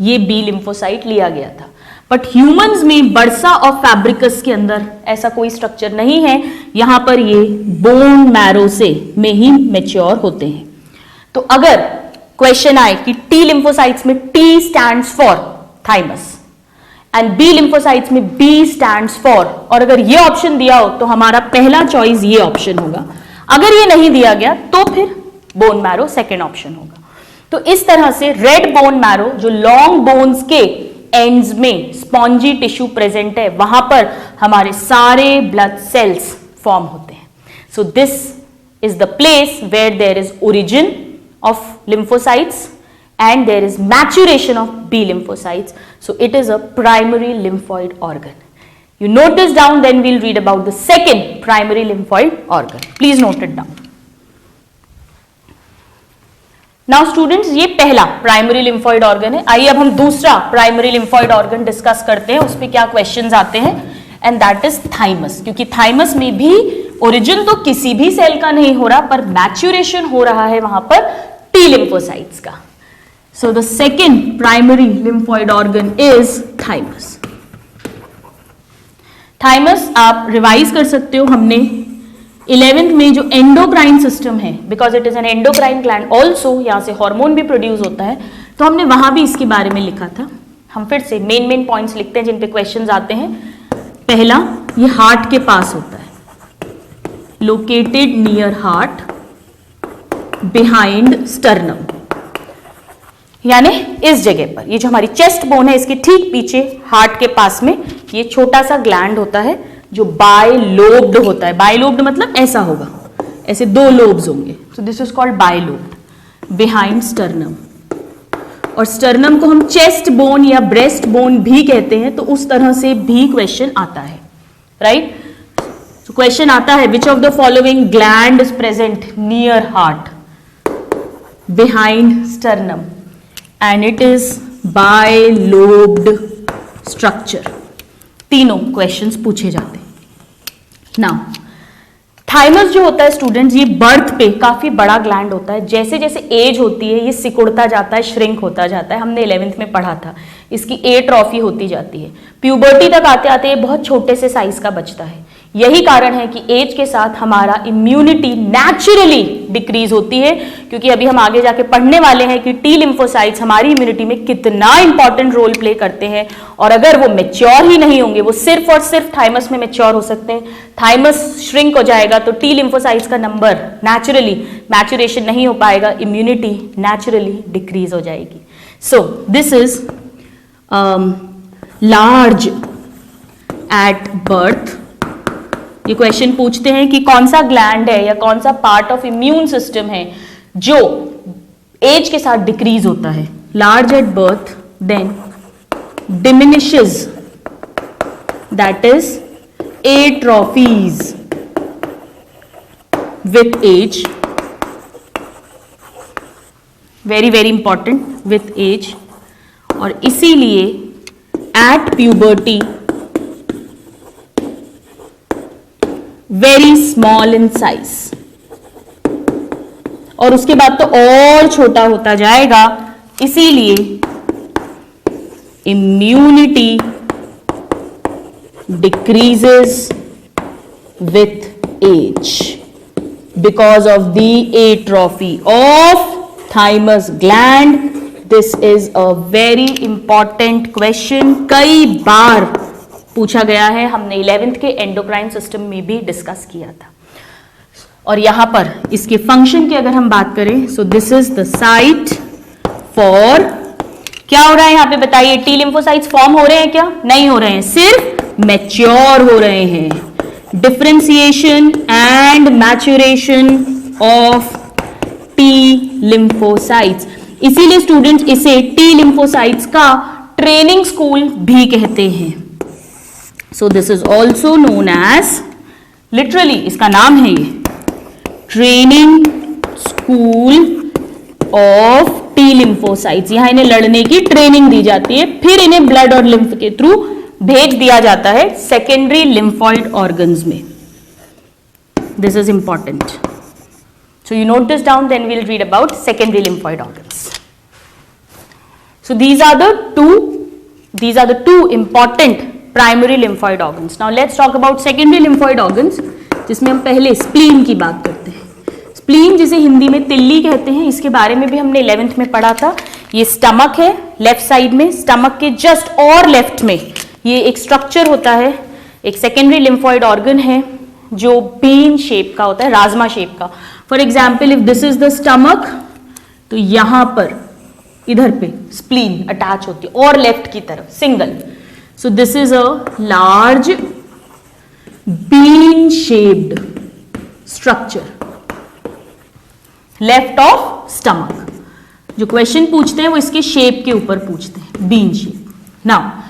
ये बी लिम्फोसाइट लिया गया था। बट ह्यूमंस में बर्सा ऑफ फैब्रिकस के अंदर ऐसा कोई स्ट्रक्चर नहीं है, यहां पर ये बोन मैरो से में ही मैच्योर होते हैं। तो अगर क्वेश्चन आए कि टी लिम्फोसाइट्स में T stands for thymus, and B lymphocytes में बी स्टैंड्स फॉर, और अगर ये ऑप्शन दिया हो तो हमारा पहला चॉइस ये ऑप्शन होगा, अगर ये नहीं दिया गया तो फिर बोन मैरो सेकेंड ऑप्शन होगा। तो इस तरह से रेड बोन मैरो, जो लॉन्ग बोन्स के एंड्स में स्पॉन्जी टिश्यू प्रेजेंट है, वहां पर हमारे सारे ब्लड सेल्स फॉर्म होते हैं। So this is the place where there is origin of lymphocytes and there is maturation of B lymphocytes. So it is a primary lymphoid organ. You note this down, then we'll read about the second primary lymphoid organ. Please note it down. Now students, ये पहला primary lymphoid organ है। आइए अब हम दूसरा primary lymphoid organ discuss करते हैं, उस पर क्या क्वेश्चंस आते हैं, and that is thymus। क्योंकि thymus में भी ओरिजिन तो किसी भी सेल का नहीं हो रहा, पर मैच्यूरेशन हो रहा है वहां पर टी लिम्फोसाइट्स का। So the second primary lymphoid organ is thymus. Thymus आप रिवाइज कर सकते हो, हमने 11th में जो एंडोक्राइन सिस्टम है, because it is an endocrine gland also, यहां से हार्मोन भी प्रोड्यूस होता है, तो हमने वहां भी इसके बारे में लिखा था। हम फिर से मेन पॉइंट्स लिखते हैं जिन पे क्वेश्चंस आते हैं। पहला, ये हार्ट के पास होता है, located near heart behind sternum, यानी इस जगह पर, ये जो हमारी चेस्ट बोन है इसके ठीक पीछे हार्ट के पास में ये छोटा सा ग्लैंड होता है जो बायलोब्ड होता है। बायलोब्ड मतलब ऐसा होगा, ऐसे दो लोब्स होंगे, सो this is called bilobed behind sternum. और स्टर्नम को हम चेस्ट बोन या ब्रेस्ट बोन भी कहते हैं, तो उस तरह से भी क्वेश्चन आता है, राइट। So question आता है, which of the following gland is present near heart behind sternum, and it is bilobed structure। तीनों क्वेश्चंस पूछे जाते हैं। नाउ थाइमस जो होता है स्टूडेंट्स, ये बर्थ पे काफी बड़ा ग्लैंड होता है, जैसे जैसे एज होती है ये सिकुड़ता जाता है, श्रिंक होता जाता है, हमने 11th में पढ़ा था, इसकी एट्रॉफी होती जाती है, प्यूबर्टी तक आते आते ये बहुत छोटे से साइज का बचता है। यही कारण है कि एज के साथ हमारा इम्यूनिटी नेचुरली डिक्रीज होती है, क्योंकि अभी हम आगे जाके पढ़ने वाले हैं कि टी लिम्फोसाइट्स हमारी इम्यूनिटी में कितना इंपॉर्टेंट रोल प्ले करते हैं, और अगर वो मैच्योर ही नहीं होंगे, वो सिर्फ और सिर्फ थाइमस में मैच्योर हो सकते हैं। थाइमस श्रिंक हो जाएगा तो टी लिम्फोसाइट्स का नंबर नेचुरली मैच्योरेशन नहीं हो पाएगा, इम्यूनिटी नेचुरली डिक्रीज हो जाएगी। सो this is large at birth. ये क्वेश्चन पूछते हैं कि कौन सा ग्लैंड है या कौन सा पार्ट ऑफ इम्यून सिस्टम है जो एज के साथ डिक्रीज होता है। Large at birth, then diminishes, that is atrophies with age, very very important, with age, और इसीलिए at puberty very small in size, और उसके बाद तो और छोटा होता जाएगा, इसीलिए immunity decreases with age because of the atrophy of thymus gland. This is a very important question, कई बार पूछा गया है, हमने 11th के एंडोक्राइन सिस्टम में भी डिस्कस किया था। और यहां पर इसके फंक्शन की अगर हम बात करें, सो this is the site for, क्या हो रहा है यहां पे बताइए, टी लिम्फोसाइट्स फॉर्म हो रहे हैं क्या? नहीं हो रहे हैं, सिर्फ मैच्योर हो रहे हैं। Differentiation and maturation of T lymphocytes, इसीलिए स्टूडेंट्स इसे टी लिम्फोसाइट्स का ट्रेनिंग स्कूल भी कहते हैं। So this is also known as, literally इसका नाम है ये, training school of T lymphocytes. यहां इन्हें लड़ने की ट्रेनिंग दी जाती है, फिर इन्हें ब्लड और लिम्फ के थ्रू भेज दिया जाता है सेकेंडरी लिम्फॉइड ऑर्गन्स में। This is important, so you note this down, then we'll read about secondary lymphoid organs. So these are the two important primary lymphoid organs. Now let's talk about secondary lymphoid organs, जिसमें हम पहले spleen की बात करते हैं। Spleen जिसे हिंदी में तिल्ली कहते हैं, इसके बारे में भी हमने 11th में पढ़ा था। ये स्टमक है लेफ्ट साइड में, स्टमक के जस्ट और लेफ्ट में ये एक स्ट्रक्चर होता है, एक सेकेंडरी लिम्फोइड ऑर्गन है जो बीन शेप का होता है, राजमा शेप का। For example if this is the stomach, तो यहां पर इधर पे स्प्लीन अटैच होती है और लेफ्ट की तरफ single. So this is a large bean shaped structure left of stomach. जो क्वेश्चन पूछते हैं वो इसके शेप के ऊपर पूछते हैं, बीन शेप। नाउ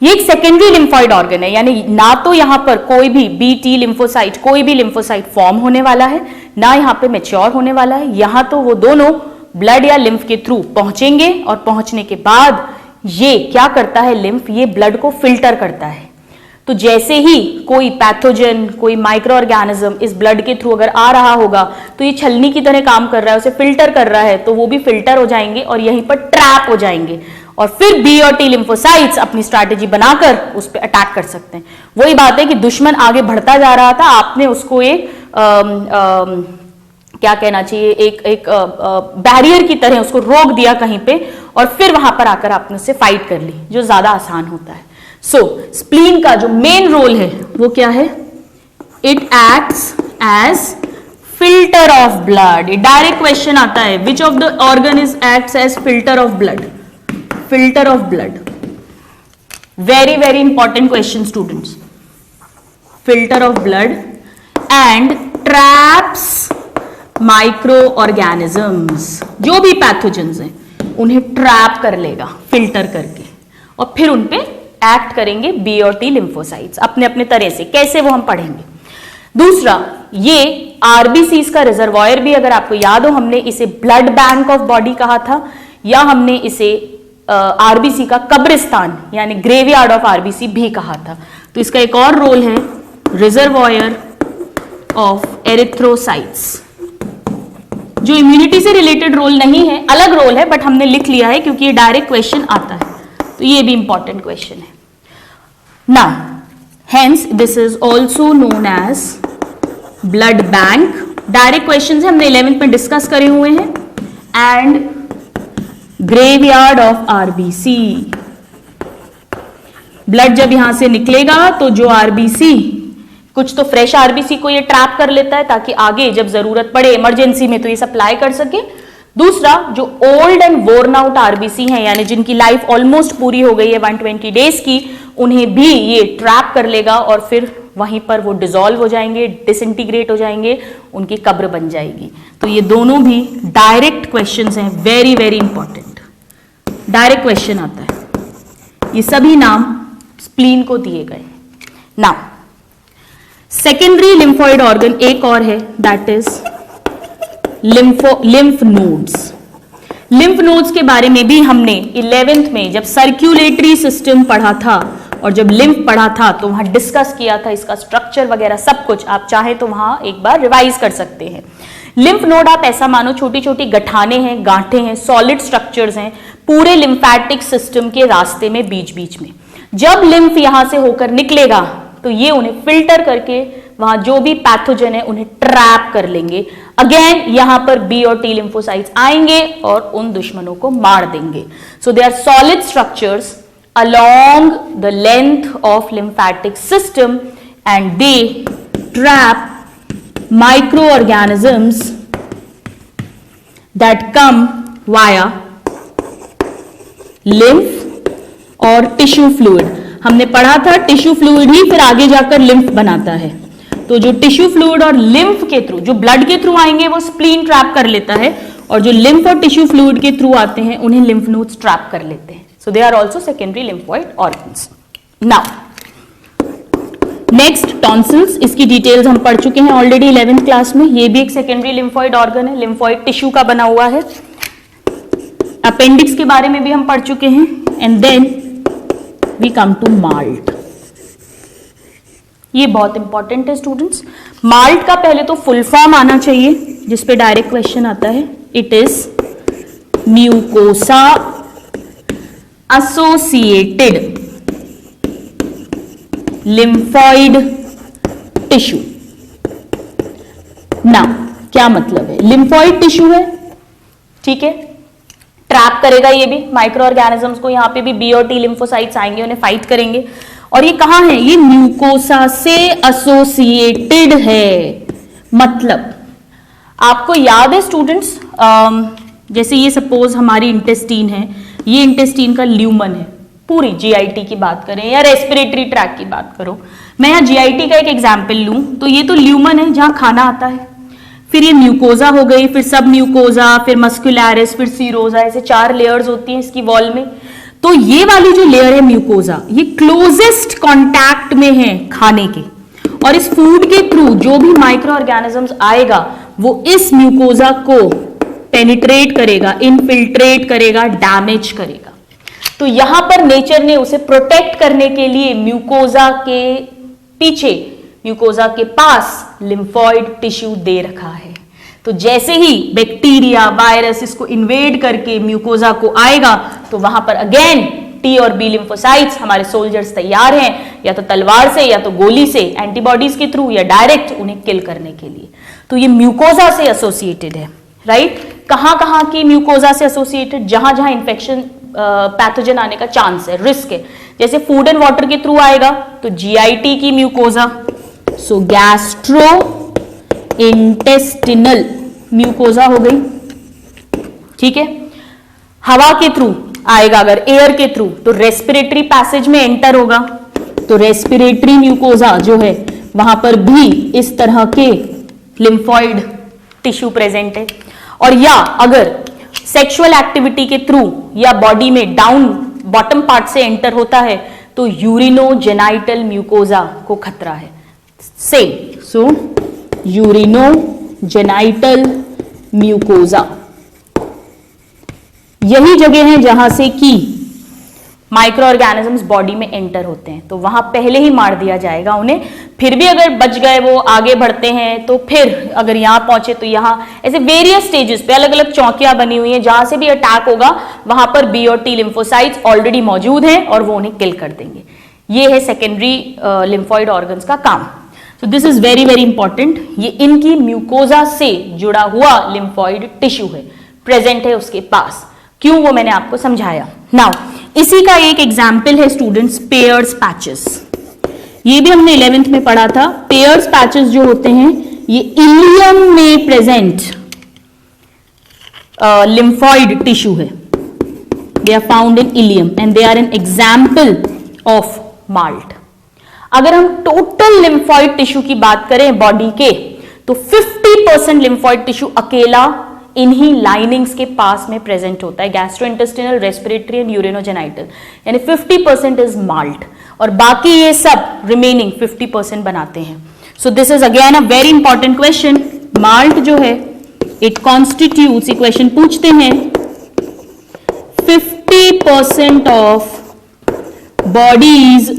ये एक सेकेंडरी लिम्फोइड ऑर्गन है, यानी ना तो यहां पर कोई भी बी टी लिम्फोसाइट, कोई भी लिम्फोसाइट फॉर्म होने वाला है, ना यहां पे मैच्योर होने वाला है। यहां तो वो दोनों ब्लड या लिम्फ के थ्रू पहुंचेंगे और पहुंचने के बाद ये क्या करता है, लिम्फ ये ब्लड को फिल्टर करता है। तो जैसे ही कोई पैथोजन, कोई माइक्रो ऑर्गेनिज्म इस ब्लड के थ्रू अगर आ रहा होगा तो ये छलनी की तरह काम कर रहा है, उसे फिल्टर कर रहा है, तो वो भी फिल्टर हो जाएंगे और यहीं पर ट्रैप हो जाएंगे और फिर बी और टी लिम्फोसाइट्स अपनी स्ट्रैटेजी बनाकर उस पर अटैक कर सकते हैं। वही बात है कि दुश्मन आगे बढ़ता जा रहा था, आपने उसको एक क्या कहना चाहिए, एक बैरियर की तरह उसको रोक दिया कहीं पे और फिर वहां पर आकर आपने उससे फाइट कर ली, जो ज्यादा आसान होता है। सो स्प्लीन का जो मेन रोल है वो क्या है, it acts as filter of blood. ये डायरेक्ट क्वेश्चन आता है, which of the organ is acts as filter of blood, filter of blood. Very very important question students. Filter of blood and traps microorganisms, जो भी pathogens हैं उन्हें trap कर लेगा filter करके और फिर उनपे एक्ट करेंगे बी और टी लिम्फोसाइट्स अपने अपने तरह से। कैसे वो हम पढ़ेंगे। दूसरा, ये आरबीसीज का रिजर्वायर भी अगर आपको याद हो, हमने इसे ब्लड बैंक ऑफ बॉडी कहा था या हमने इसे आरबीसी का कब्रिस्तान यानी ग्रेवयार्ड ऑफ आरबीसी भी कहा था। तो इसका एक और रोल है रिजर्वायर ऑफ एरिथ्रोसाइट्स, जो इम्यूनिटी से रिलेटेड रोल नहीं है, अलग रोल है, बट हमने लिख लिया है क्योंकि ये डायरेक्ट क्वेश्चन आता है, तो ये भी इंपॉर्टेंट क्वेश्चन है। Now hence this is also known as blood bank. Direct question हमने 11th में डिस्कस करे हुए हैं। And graveyard of RBC, blood जब यहां से निकलेगा तो जो आरबीसी, कुछ तो फ्रेश आरबीसी को ये ट्रैप कर लेता है ताकि आगे जब जरूरत पड़े इमरजेंसी में तो ये सप्लाई कर सके। दूसरा, जो old and worn out RBC हैं यानी जिनकी लाइफ ऑलमोस्ट पूरी हो गई है 120 डेज की, उन्हें भी ये ट्रैप कर लेगा और फिर वहीं पर वो डिसॉल्व हो जाएंगे, डिसइंटीग्रेट हो जाएंगे, उनकी कब्र बन जाएगी। तो ये दोनों भी डायरेक्ट क्वेश्चंस हैं, very very important. Direct question आता है। ये सभी नाम स्प्लीन को दिए गए। नाउ सेकेंडरी लिम्फोइड ऑर्गन एक और है, that is lymph nodes. Lymph nodes के बारे में भी हमने 11th में जब सर्कुलेटरी सिस्टम पढ़ा था और जब लिम्फ पढ़ा था तो वहां डिस्कस किया था, इसका स्ट्रक्चर वगैरह सब कुछ आप चाहे तो वहां एक बार रिवाइज कर सकते हैं। लिम्फ नोड आप ऐसा मानो छोटी छोटी गठाने हैं, गांठें हैं, सॉलिड स्ट्रक्चर्स हैं पूरे लिम्फैटिक सिस्टम के रास्ते में बीच बीच में। जब लिम्फ यहां से होकर निकलेगा तो ये उन्हें फिल्टर करके वहां जो भी पैथोजन है उन्हें ट्रैप कर लेंगे। अगेन यहां पर बी और टी लिम्फोसाइट्स आएंगे और उन दुश्मनों को मार देंगे। So they are solid structures along the length of lymphatic system and they trap microorganisms that come via lymph और टिश्यू फ्लूइड। हमने पढ़ा था टिश्यू फ्लूइड ही फिर आगे जाकर लिम्फ बनाता है। तो जो टिश्यू फ्लूइड और लिम्फ के थ्रू, जो ब्लड के थ्रू आएंगे वो स्प्लीन ट्रैप कर लेता है और जो लिम्फ और टिश्यू फ्लूइड के थ्रू आते हैं उन्हें लिम्फ नोड्स ट्रैप कर लेते हैं। So they are also secondary lymphoid organs. Now, next tonsils, इसकी डिटेल्स हम पढ़ चुके हैं ऑलरेडी 11th क्लास में। ये भी एक सेकेंडरी लिम्फोइड ऑर्गन है, लिम्फोइड टिश्यू का बना हुआ है। अपेंडिक्स के बारे में भी हम पढ़ चुके हैं। And then we come to MALT. ये बहुत इंपॉर्टेंट है स्टूडेंट्स। माल्ट का पहले तो फुल फॉर्म आना चाहिए जिसपे डायरेक्ट क्वेश्चन आता है। It is mucosa associated lymphoid tissue। ना क्या मतलब है, लिम्फोइड टिश्यू है, ठीक है, ट्रैप करेगा ये भी माइक्रो ऑर्गेनिजम्स को, यहाँ पे भी बी और टी लिम्फोसाइट्स आएंगे, उन्हें फाइट करेंगे। और ये कहाँ है, ये म्यूकोसा से एसोसिएटेड है। मतलब आपको याद है स्टूडेंट्स, जैसे ये सपोज हमारी इंटेस्टीन है, ये इंटेस्टीन का ल्यूमन है, पूरी जीआईटी की बात करें या रेस्पिरेटरी ट्रैक की बात करो, मैं यहाँ जीआईटी का एक एग्जाम्पल लूं तो ये तो ल्यूमन है जहां खाना आता है, फिर ये म्यूकोजा हो गई, फिर सब म्यूकोजा, फिर मस्कुलैरिस, फिर सीरोजा, ऐसे 4 लेयर्स होती हैं इसकी वॉल में। तो ये वाली जो लेयर है म्यूकोजा, ये क्लोजेस्ट कॉन्टैक्ट में है खाने के, और इस फूड के थ्रू जो भी माइक्रो ऑर्गेनिजम्स आएगा वो इस म्यूकोजा को पेनिट्रेट करेगा, इनफिल्ट्रेट करेगा, डैमेज करेगा। तो यहां पर नेचर ने उसे प्रोटेक्ट करने के लिए म्यूकोजा के पीछे, म्यूकोजा के पास लिम्फॉइड टिश्यू दे रखा है। तो जैसे ही बैक्टीरिया, वायरस इसको इन्वेड करके म्यूकोजा को आएगा तो वहां पर अगेन टी और बी लिम्फोसाइट्स, हमारे सोल्जर्स तैयार हैं, या तो तलवार से या तो गोली से, एंटीबॉडीज के थ्रू या डायरेक्ट उन्हें किल करने के लिए। तो ये म्यूकोजा से एसोसिएटेड है, राइट। कहां कहां की म्यूकोजा से एसोसिएटेड, जहां जहां इंफेक्शन पैथोजन आने का चांस है, रिस्क है। जैसे फूड एंड वाटर के थ्रू आएगा तो जीआईटी की म्यूकोजा, सो गैस्ट्रो इंटेस्टिनल म्यूकोजा हो गई, ठीक है। हवा के थ्रू आएगा, अगर एयर के थ्रू तो रेस्पिरेटरी पैसेज में एंटर होगा, तो रेस्पिरेटरी म्यूकोजा जो है वहां पर भी इस तरह के लिम्फॉइड टिश्यू प्रेजेंट है। और या अगर सेक्सुअल एक्टिविटी के थ्रू या बॉडी में डाउन बॉटम पार्ट से एंटर होता है तो यूरिनोजेनाइटल म्यूकोजा को खतरा है। सेम, सो यूरिनोजेनाइटल म्यूकोजा यही जगह है जहां से कि माइक्रो ऑर्गेनिजम्स बॉडी में एंटर होते हैं, तो वहां पहले ही मार दिया जाएगा उन्हें। फिर भी अगर बच गए, वो आगे बढ़ते हैं, तो फिर अगर यहां पहुंचे तो यहां ऐसे वेरियस स्टेजेस पे अलग अलग चौकियां बनी हुई हैं, जहां से भी अटैक होगा वहां पर बी और टी लिम्फोसाइट्स ऑलरेडी मौजूद हैं और वो उन्हें किल कर देंगे। ये है सेकेंडरी लिम्फॉइड ऑर्गन्स का काम। तो this is very very important. ये इनकी म्यूकोजा से जुड़ा हुआ लिम्फॉइड टिश्यू है, प्रेजेंट है उसके पास। क्यों, वो मैंने आपको समझाया। नाउ इसी का एक एग्जाम्पल है स्टूडेंट्स, पेयर्स पैचेस। ये भी हमने 11th में पढ़ा था। पेयर्स पैचेस जो होते हैं ये इलियम में प्रेजेंट लिम्फॉइड टिश्यू है। They are found in ileum and they are an example of MALT. अगर हम टोटल लिम्फॉइड टिश्यू की बात करें बॉडी के, तो 50% लिम्फॉइड टिश्यू अकेला इन्हीं लाइनिंग्स के पास में प्रेजेंट होता है, गैस्ट्रोइंटेस्टिनल, रेस्पिरेटरी एंड यूरिनोजेनाइटल, यानी 50% इज माल्ट, और बाकी ये सब रिमेनिंग 50% बनाते हैं। So this is again a very important question. Malt जो है इट कॉन्स्टिट्यूट्स, ये क्वेश्चन पूछते हैं, 50% of bodies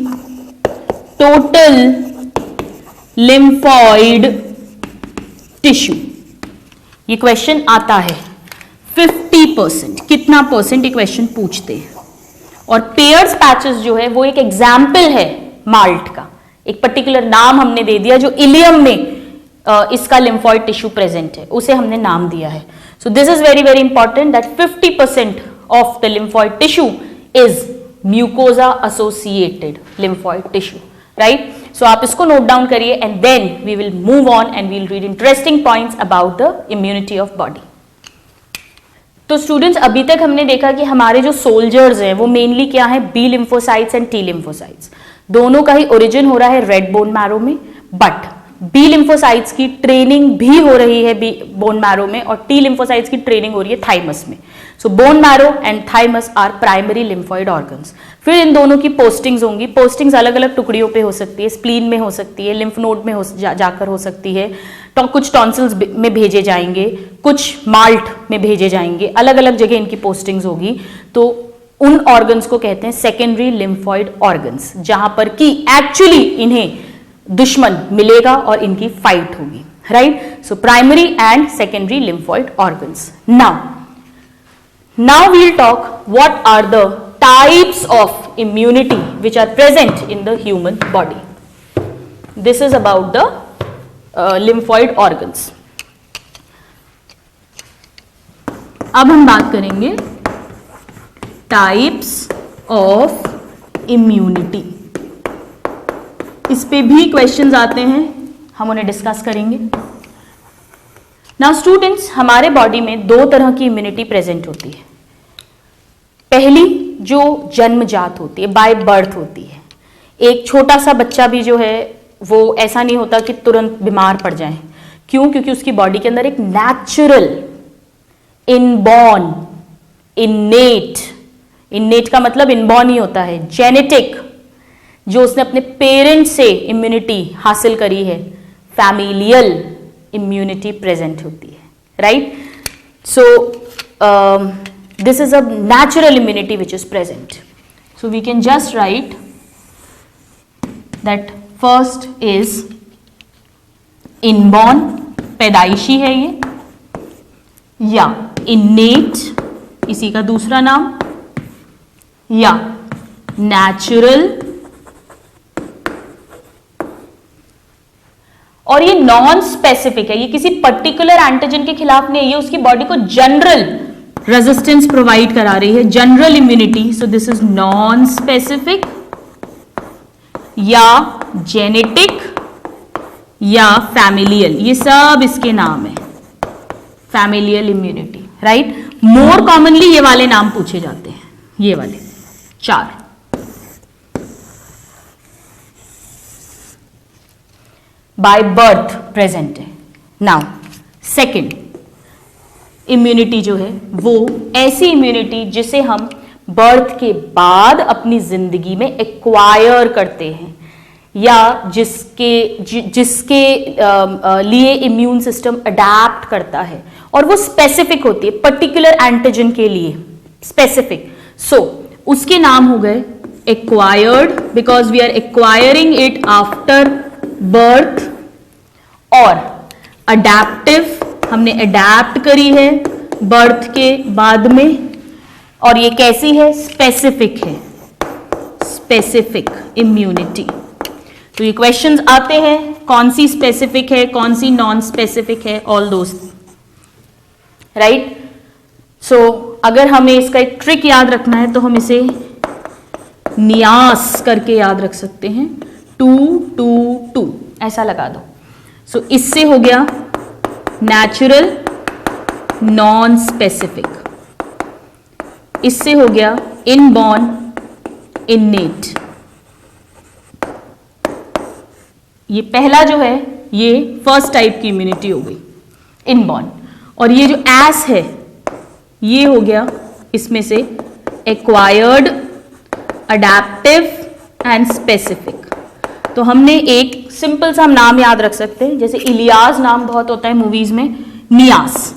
total lymphoid tissue. ये क्वेश्चन आता है 50%, कितना परसेंट, ये क्वेश्चन पूछते हैं। और पेयर्स पैचेस जो है वो एक एग्जाम्पल है माल्ट का, एक पर्टिकुलर नाम हमने दे दिया, जो इलियम में इसका लिम्फॉइड टिश्यू प्रेजेंट है उसे हमने नाम दिया है। So this is very very important that 50% of the lymphoid tissue is mucosa associated lymphoid tissue, right. So आप इसको नोट डाउन करिए and then we will move on and we will read interesting points about the immunity of body. तो students अभी तक हमने देखा कि हमारे जो सोल्जर्स हैं वो मेनली क्या है, B lymphocytes and T lymphocytes. दोनों का ही ओरिजिन हो रहा है रेड बोन मैरो में, बट बी लिम्फोसाइट्स की ट्रेनिंग भी हो रही है बी बोन मैरो में और टी लिम्फोसाइट्स की ट्रेनिंग हो रही है थाइमस में। So bone marrow and thymus are primary lymphoid organs. फिर इन दोनों की पोस्टिंग्स होंगी। पोस्टिंग्स अलग अलग टुकड़ियों पे हो सकती है, स्प्लीन में हो सकती है, लिम्फ नोड में जाकर हो सकती है, तो कुछ टॉन्सिल्स में भेजे जाएंगे, कुछ माल्ट में भेजे जाएंगे, अलग अलग जगह इनकी पोस्टिंग्स होगी। तो उन ऑर्गन्स को कहते हैं सेकेंडरी लिम्फॉइड ऑर्गन्स, जहां पर कि एक्चुअली इन्हें दुश्मन मिलेगा और इनकी फाइट होगी, right. So primary and secondary lymphoid organs. Now we'll talk what are the types of immunity which are present in the human body. This is about the lymphoid organs. अब हम बात करेंगे टाइप्स ऑफ इम्यूनिटी। इस पे भी questions आते हैं, हम उन्हें डिस्कस करेंगे। नाउ स्टूडेंट्स, हमारे बॉडी में दो तरह की इम्यूनिटी प्रेजेंट होती है। पहली जो जन्मजात होती है, बाय बर्थ होती है। एक छोटा सा बच्चा भी जो है वो ऐसा नहीं होता कि तुरंत बीमार पड़ जाए। क्यों? क्योंकि उसकी बॉडी के अंदर एक नेचुरल, इनबॉर्न, इन्नेट का मतलब इनबॉर्न ही होता है, जेनेटिक, जो उसने अपने पेरेंट्स से इम्यूनिटी हासिल करी है, फैमिलियल इम्यूनिटी प्रेजेंट होती है, right? So this is a natural immunity which is present. So we can just write that first is inborn, पैदाइशी है ये, या innate, इसी का दूसरा नाम, या natural, और ये नॉन स्पेसिफिक है, ये किसी पर्टिकुलर एंटीजन के खिलाफ नहीं है, ये उसकी बॉडी को जनरल रेजिस्टेंस प्रोवाइड करा रही है, general immunity. So this is non specific या जेनेटिक या फैमिलियल, ये सब इसके नाम है, familial immunity, right? More commonly ये वाले नाम पूछे जाते हैं, ये वाले 4। बाय बर्थ प्रेजेंट है। नाउ सेकेंड इम्यूनिटी जो है वो ऐसी इम्यूनिटी जिसे हम बर्थ के बाद अपनी जिंदगी में एक्वायर करते हैं, या जिसके लिए इम्यून सिस्टम अडैप्ट करता है, और वो स्पेसिफिक होती है, पर्टिकुलर एंटीजन के लिए स्पेसिफिक। सो उसके नाम हो गए acquired, because we are acquiring it after birth, और अडैप्टिव, हमने अडैप्ट करी है बर्थ के बाद में, और ये कैसी है? स्पेसिफिक है, स्पेसिफिक इम्यूनिटी। तो ये क्वेश्चंस आते हैं, कौन सी स्पेसिफिक है, कौन सी नॉन स्पेसिफिक है, ऑल दोस, राइट? सो अगर हमें इसका एक ट्रिक याद रखना है तो हम इसे नियास करके याद रख सकते हैं, 2 2 2 ऐसा लगा दो। सो इससे हो गया नेचुरल, नॉन स्पेसिफिक, इससे हो गया इनबॉर्न, इन्नेट। ये पहला जो है ये फर्स्ट टाइप की इम्यूनिटी हो गई, इनबॉर्न, और ये जो एस है ये हो गया इसमें से एक्वायर्ड, अडैप्टिव एंड स्पेसिफिक। तो हमने एक सिंपल सा नाम याद रख सकते हैं, जैसे इलियास नाम बहुत होता है मूवीज में, नियास,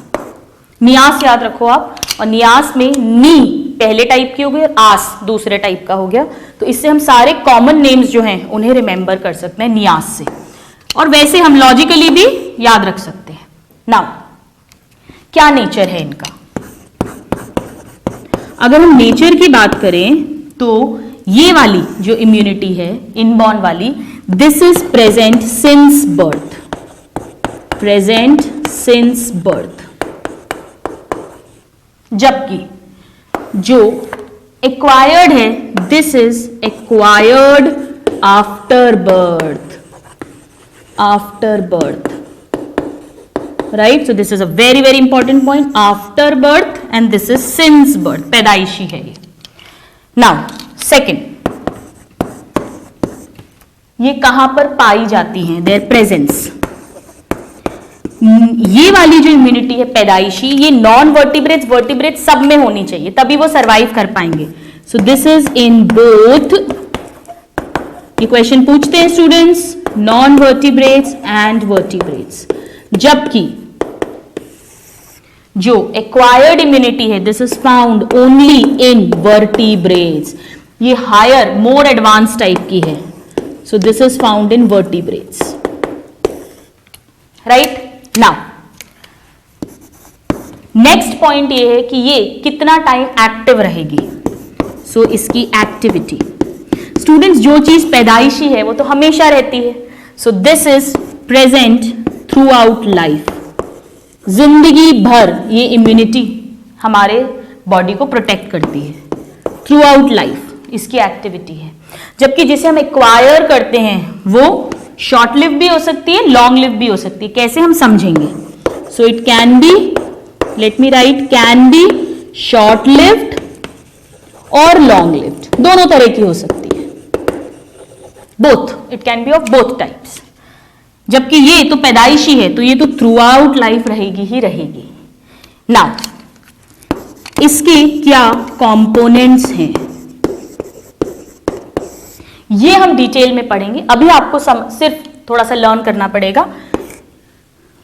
नियास याद रखो आप। और नियास में नी पहले टाइप की हो गई और आस दूसरे टाइप का हो गया, तो इससे हम सारे कॉमन नेम्स जो हैं उन्हें रिमेंबर कर सकते हैं नियास से, और वैसे हम लॉजिकली भी याद रख सकते हैं। नाउ क्या नेचर है इनका? अगर हम नेचर की बात करें तो ये वाली जो इम्यूनिटी है इनबॉर्न वाली, this is present since birth, present since birth. जबकि जो एक्वायर्ड है, this is acquired after birth, after birth, right? So this is a very very important point, after birth, and this is since birth, पैदाइशी है ये। Now second, ये कहां पर पाई जाती हैं, देयर प्रेजेंस। ये वाली जो इम्यूनिटी है पैदाइशी, ये नॉन वर्टिब्रेट्स, वर्टिब्रेट्स सब में होनी चाहिए, तभी वो सरवाइव कर पाएंगे। सो दिस इज इन बोथ, ये क्वेश्चन पूछते हैं students, non vertebrates and vertebrates. जबकि जो एक्वायर्ड इम्यूनिटी है, this is found only in vertebrates, ये हायर मोर एडवांस टाइप की है। So this is found in vertebrates, right? Now next point ये है कि ये कितना टाइम एक्टिव रहेगी। सो इसकी एक्टिविटी, स्टूडेंट्स जो चीज पैदाइशी है वो तो हमेशा रहती है, so this is present through out life, जिंदगी भर ये इम्यूनिटी हमारे बॉडी को प्रोटेक्ट करती है, थ्रू आउट लाइफ इसकी एक्टिविटी है, जबकि जिसे हम एक्वायर करते हैं वो शॉर्ट लिव भी हो सकती है, लॉन्ग लिव भी हो सकती है। कैसे हम समझेंगे? So it can be, let me right, can be short lived और लॉन्ग लिव्ड, दोनों तरह की हो सकती है, both, it can be of both types. जबकि ये तो पैदाइशी है, तो ये तो थ्रू आउट लाइफ रहेगी ही रहेगी। नाउ इसके क्या कंपोनेंट्स हैं ये हम डिटेल में पढ़ेंगे, अभी आपको सिर्फ थोड़ा सा लर्न करना पड़ेगा।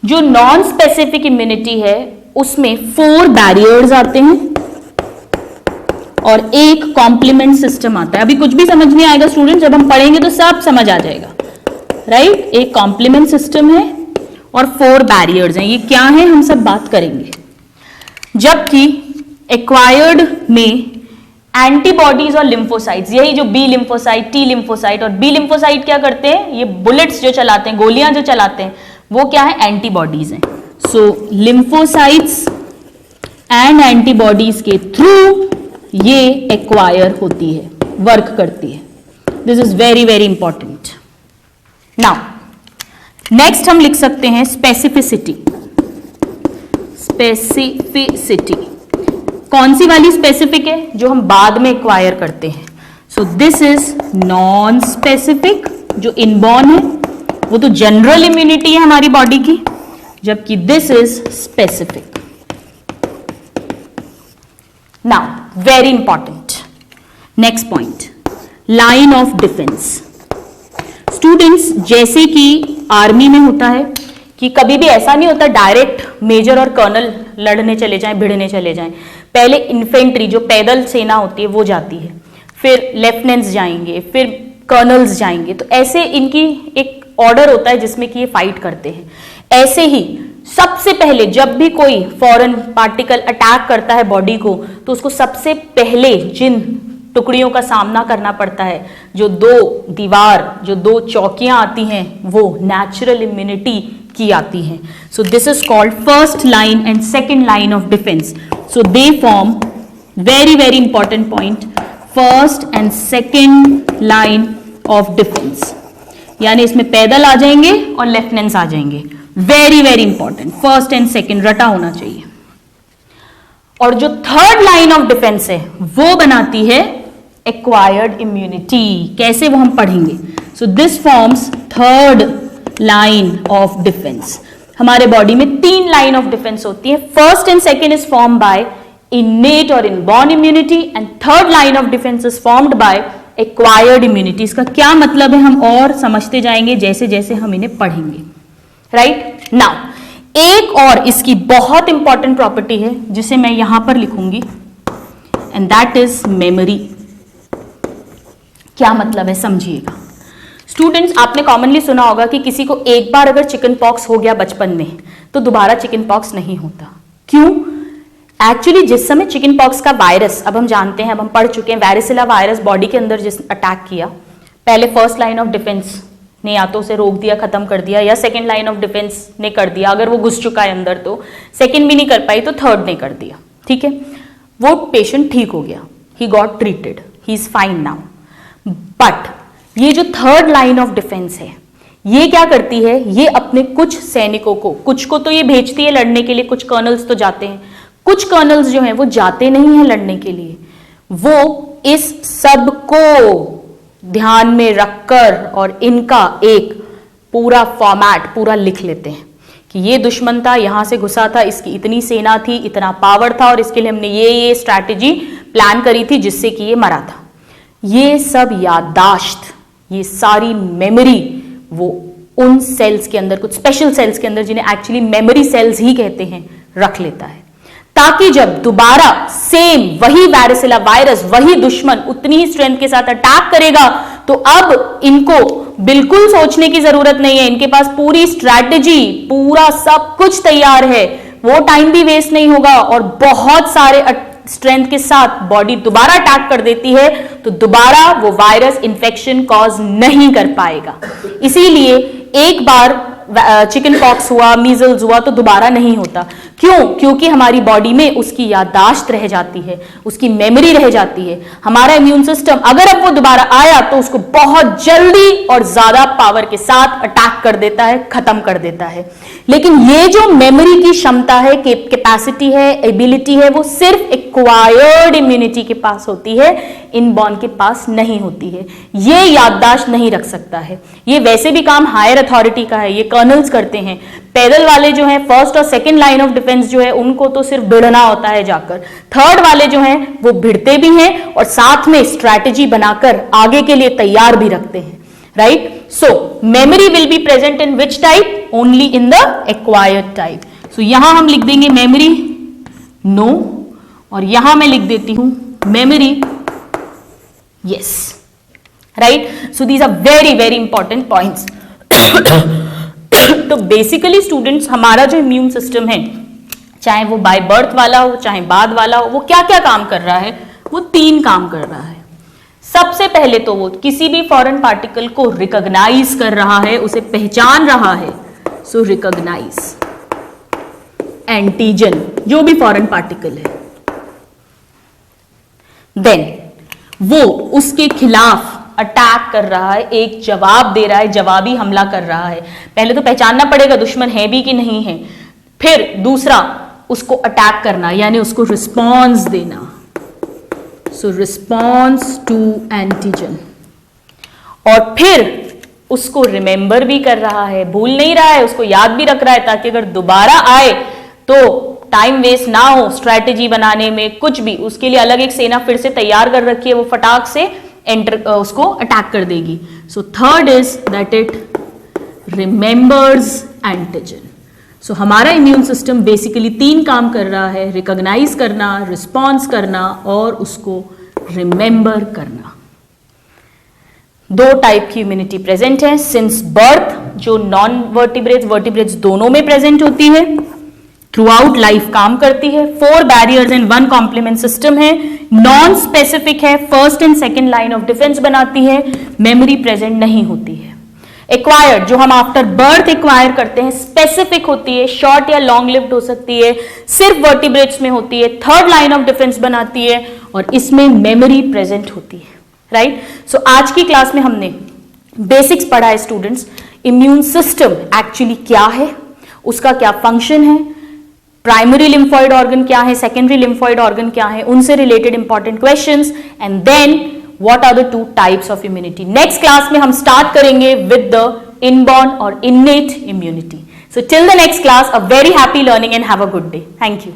जो नॉन स्पेसिफिक इम्यूनिटी है उसमें 4 बैरियर्स आते हैं और एक कॉम्प्लीमेंट सिस्टम आता है। अभी कुछ भी समझ नहीं आएगा स्टूडेंट, जब हम पढ़ेंगे तो सब समझ आ जाएगा, राइट? एक कॉम्प्लीमेंट सिस्टम है और 4 बैरियर्स हैं। ये क्या है हम सब बात करेंगे। जबकि एक्वायर्ड में एंटीबॉडीज और लिम्फोसाइट्स, यही जो बी लिम्फोसाइट, टी लिम्फोसाइट, और बी लिम्फोसाइट क्या करते हैं, ये बुलेट्स जो चलाते हैं, गोलियां जो चलाते हैं, वो क्या है, एंटीबॉडीज हैं। सो लिम्फोसाइट्स एंड एंटीबॉडीज के थ्रू ये एक्वायर होती है, वर्क करती है। This is very very important. Now next हम लिख सकते हैं स्पेसिफिसिटी। स्पेसिफिसिटी कौन सी वाली स्पेसिफिक है? जो हम बाद में एक्वायर करते हैं। So this is non specific, जो इनबॉर्न है, वो तो जनरल इम्यूनिटी है हमारी बॉडी की, जबकि this is specific. Now very important next point, line of defence. Students, जैसे कि आर्मी में होता है कि कभी भी ऐसा नहीं होता डायरेक्ट मेजर और कर्नल लड़ने चले जाएं, भिड़ने चले जाएं। पहले इन्फेंट्री, जो पैदल सेना होती है, वो जाती है, फिर लेफ्टिनेंट्स जाएंगे, फिर कर्नल्स जाएंगे। तो ऐसे इनकी एक ऑर्डर होता है जिसमें कि ये फाइट करते हैं। ऐसे ही सबसे पहले जब भी कोई फॉरेन पार्टिकल अटैक करता है बॉडी को, तो उसको सबसे पहले जिन टुकड़ियों का सामना करना पड़ता है, जो 2 दीवार, जो 2 चौकियां आती हैं, वो नेचुरल इम्यूनिटी की आती हैं। So this is called first line and second line of defense. So they form, very very important point, first and second line of defense, यानी इसमें पैदल आ जाएंगे और लेफ्टिनेंट्स आ जाएंगे। Very very important, first and second रटा होना चाहिए। और जो थर्ड लाइन ऑफ डिफेंस है वो बनाती है एक्वायर्ड इम्यूनिटी। कैसे, वो हम पढ़ेंगे। So this forms third line of defense. हमारे बॉडी में 3 लाइन ऑफ डिफेंस होती है। First and second is form by innate और inborn immunity, and third line of defense is formed by acquired immunity. इसका क्या मतलब है हम और समझते जाएंगे जैसे जैसे हम इन्हें पढ़ेंगे, राइट? नाउ एक और इसकी बहुत इंपॉर्टेंट प्रॉपर्टी है जिसे मैं यहां पर लिखूंगी, एंड दैट इज मेमोरी। क्या मतलब है समझिएगा। स्टूडेंट्स, आपने कॉमनली सुना होगा कि किसी को एक बार अगर चिकन पॉक्स हो गया बचपन में, तो दोबारा चिकन पॉक्स नहीं होता। क्यों? एक्चुअली जिस समय चिकन पॉक्स का वायरस, अब हम जानते हैं, अब हम पढ़ चुके हैं, वैरिसिला वायरस बॉडी के अंदर जिस अटैक किया, पहले फर्स्ट लाइन ऑफ डिफेंस ने या तो उसे रोक दिया, खत्म कर दिया, या सेकेंड लाइन ऑफ डिफेंस ने कर दिया। अगर वो घुस चुका है अंदर तो सेकेंड भी नहीं कर पाई तो थर्ड ने कर दिया, ठीक है? वो पेशेंट ठीक हो गया, he got treated, he is fine now. But ये जो थर्ड लाइन ऑफ डिफेंस है, ये क्या करती है, ये अपने कुछ सैनिकों को, कुछ को तो ये भेजती है लड़ने के लिए, कुछ कर्नल्स तो जाते हैं, कुछ कर्नल्स जो हैं वो जाते नहीं हैं लड़ने के लिए। वो इस सब को ध्यान में रखकर और इनका एक पूरा फॉर्मेट पूरा लिख लेते हैं कि ये दुश्मन था, यहां से घुसा था, इसकी इतनी सेना थी, इतना पावर था, और इसके लिए हमने ये स्ट्रैटेजी प्लान करी थी जिससे कि ये मरा था। ये सब याददाश्त, ये सारी मेमोरी वो उन सेल्स के अंदर, कुछ स्पेशल सेल्स के अंदर, जिन्हें एक्चुअली मेमोरी सेल्स ही कहते हैं, रख लेता है, ताकि जब दोबारा सेम वही वैरिसिला वायरस, वही दुश्मन उतनी ही स्ट्रेंथ के साथ अटैक करेगा, तो अब इनको बिल्कुल सोचने की जरूरत नहीं है, इनके पास पूरी स्ट्रैटेजी, पूरा सब कुछ तैयार है, वो टाइम भी वेस्ट नहीं होगा, और बहुत सारे स्ट्रेंथ के साथ बॉडी दोबारा अटैक कर देती है, तो दोबारा वो वायरस इंफेक्शन कॉज नहीं कर पाएगा। इसीलिए एक बार चिकन पॉक्स हुआ, मीजल्स हुआ तो दोबारा नहीं होता। क्यों? क्योंकि हमारी बॉडी में उसकी याददाश्त रह जाती है, उसकी मेमोरी रह जाती है। हमारा इम्यून सिस्टम अगर अब वो दोबारा आया तो उसको बहुत जल्दी और ज्यादा पावर के साथ अटैक कर देता है, खत्म कर देता है। लेकिन ये जो मेमोरी की क्षमता है, कैपेसिटी है, एबिलिटी है, वो सिर्फ एक्वायर्ड इम्यूनिटी के पास होती है, इनबॉर्न के पास नहीं होती है। ये याददाश्त नहीं रख सकता है। ये वैसे भी काम हायर अथॉरिटी का है, ये कर्नल्स करते हैं। पैदल वाले जो हैं, फर्स्ट और सेकंड लाइन ऑफ डिफेंस जो है, उनको तो सिर्फ भिड़ना होता है जाकर। थर्ड वाले जो हैं वो भिड़ते भी हैं और साथ में स्ट्रैटेजी बनाकर आगे के लिए तैयार भी रखते हैं, right. So memory will be present in which type? Only in the acquired type. सो यहां हम लिख देंगे मेमोरी नो, और यहां मैं लिख देती हूं memory yes, right? So these are very very important points. तो बेसिकली स्टूडेंट्स, हमारा जो इम्यून सिस्टम है, चाहे वो बाय बर्थ वाला हो चाहे बाद वाला हो, वो क्या क्या काम कर रहा है? वो 3 काम कर रहा है। सबसे पहले तो वो किसी भी फॉरेन पार्टिकल को रिकॉग्नाइज कर रहा है, उसे पहचान रहा है। सो रिकॉग्नाइज एंटीजन, जो भी फॉरेन पार्टिकल है, देन वो उसके खिलाफ अटैक कर रहा है, एक जवाब दे रहा है, जवाबी हमला कर रहा है। पहले तो पहचानना पड़ेगा दुश्मन है भी कि नहीं है, फिर दूसरा उसको अटैक करना, यानी उसको रिस्पॉन्स देना। सो रिस्पॉन्स टू एंटीजन, और फिर उसको रिमेंबर भी कर रहा है, भूल नहीं रहा है, उसको याद भी रख रहा है, ताकि अगर दोबारा आए तो टाइम वेस्ट ना हो स्ट्रैटेजी बनाने में, कुछ भी। उसके लिए अलग एक सेना फिर से तैयार कर रखी है, वो फटाक से उसको अटैक कर देगी। So third is that it remembers antigen. सो हमारा इम्यून सिस्टम बेसिकली 3 काम कर रहा है, रिकॉग्नाइज करना, रिस्पॉन्स करना और उसको रिमेंबर करना। 2 टाइप की इम्यूनिटी प्रेजेंट है सिंस बर्थ, जो नॉन वर्टिब्रेट्स वर्टिब्रेट्स दोनों में प्रेजेंट होती है, थ्रू आउट लाइफ काम करती है। 4 बैरियर्स एंड 1 कॉम्प्लीमेंट सिस्टम है, नॉन स्पेसिफिक है, first and second line of defence बनाती है, मेमोरी प्रेजेंट नहीं होती है। एक्वायर्ड, जो हम आफ्टर बर्थ एक्वायर करते हैं, स्पेसिफिक होती है, शॉर्ट या लॉन्ग लिव्ड हो सकती है, सिर्फ वर्टिब्रेट्स में होती है, थर्ड लाइन ऑफ डिफेंस बनाती है, और इसमें मेमोरी प्रेजेंट होती है, राइट। सो आज की क्लास में हमने बेसिक्स पढ़ा है स्टूडेंट्स, इम्यून सिस्टम एक्चुअली क्या है, उसका क्या फंक्शन है, प्राइमरी लिम्फॉइड ऑर्गन क्या है, सेकेंडरी लिम्फॉइड ऑर्गन क्या है, उनसे related important questions, and then what are the 2 types of immunity. Next class में हम स्टार्ट करेंगे विद द इनबॉर्न और innate immunity. So till the next class, a very happy learning and have a good day. Thank you.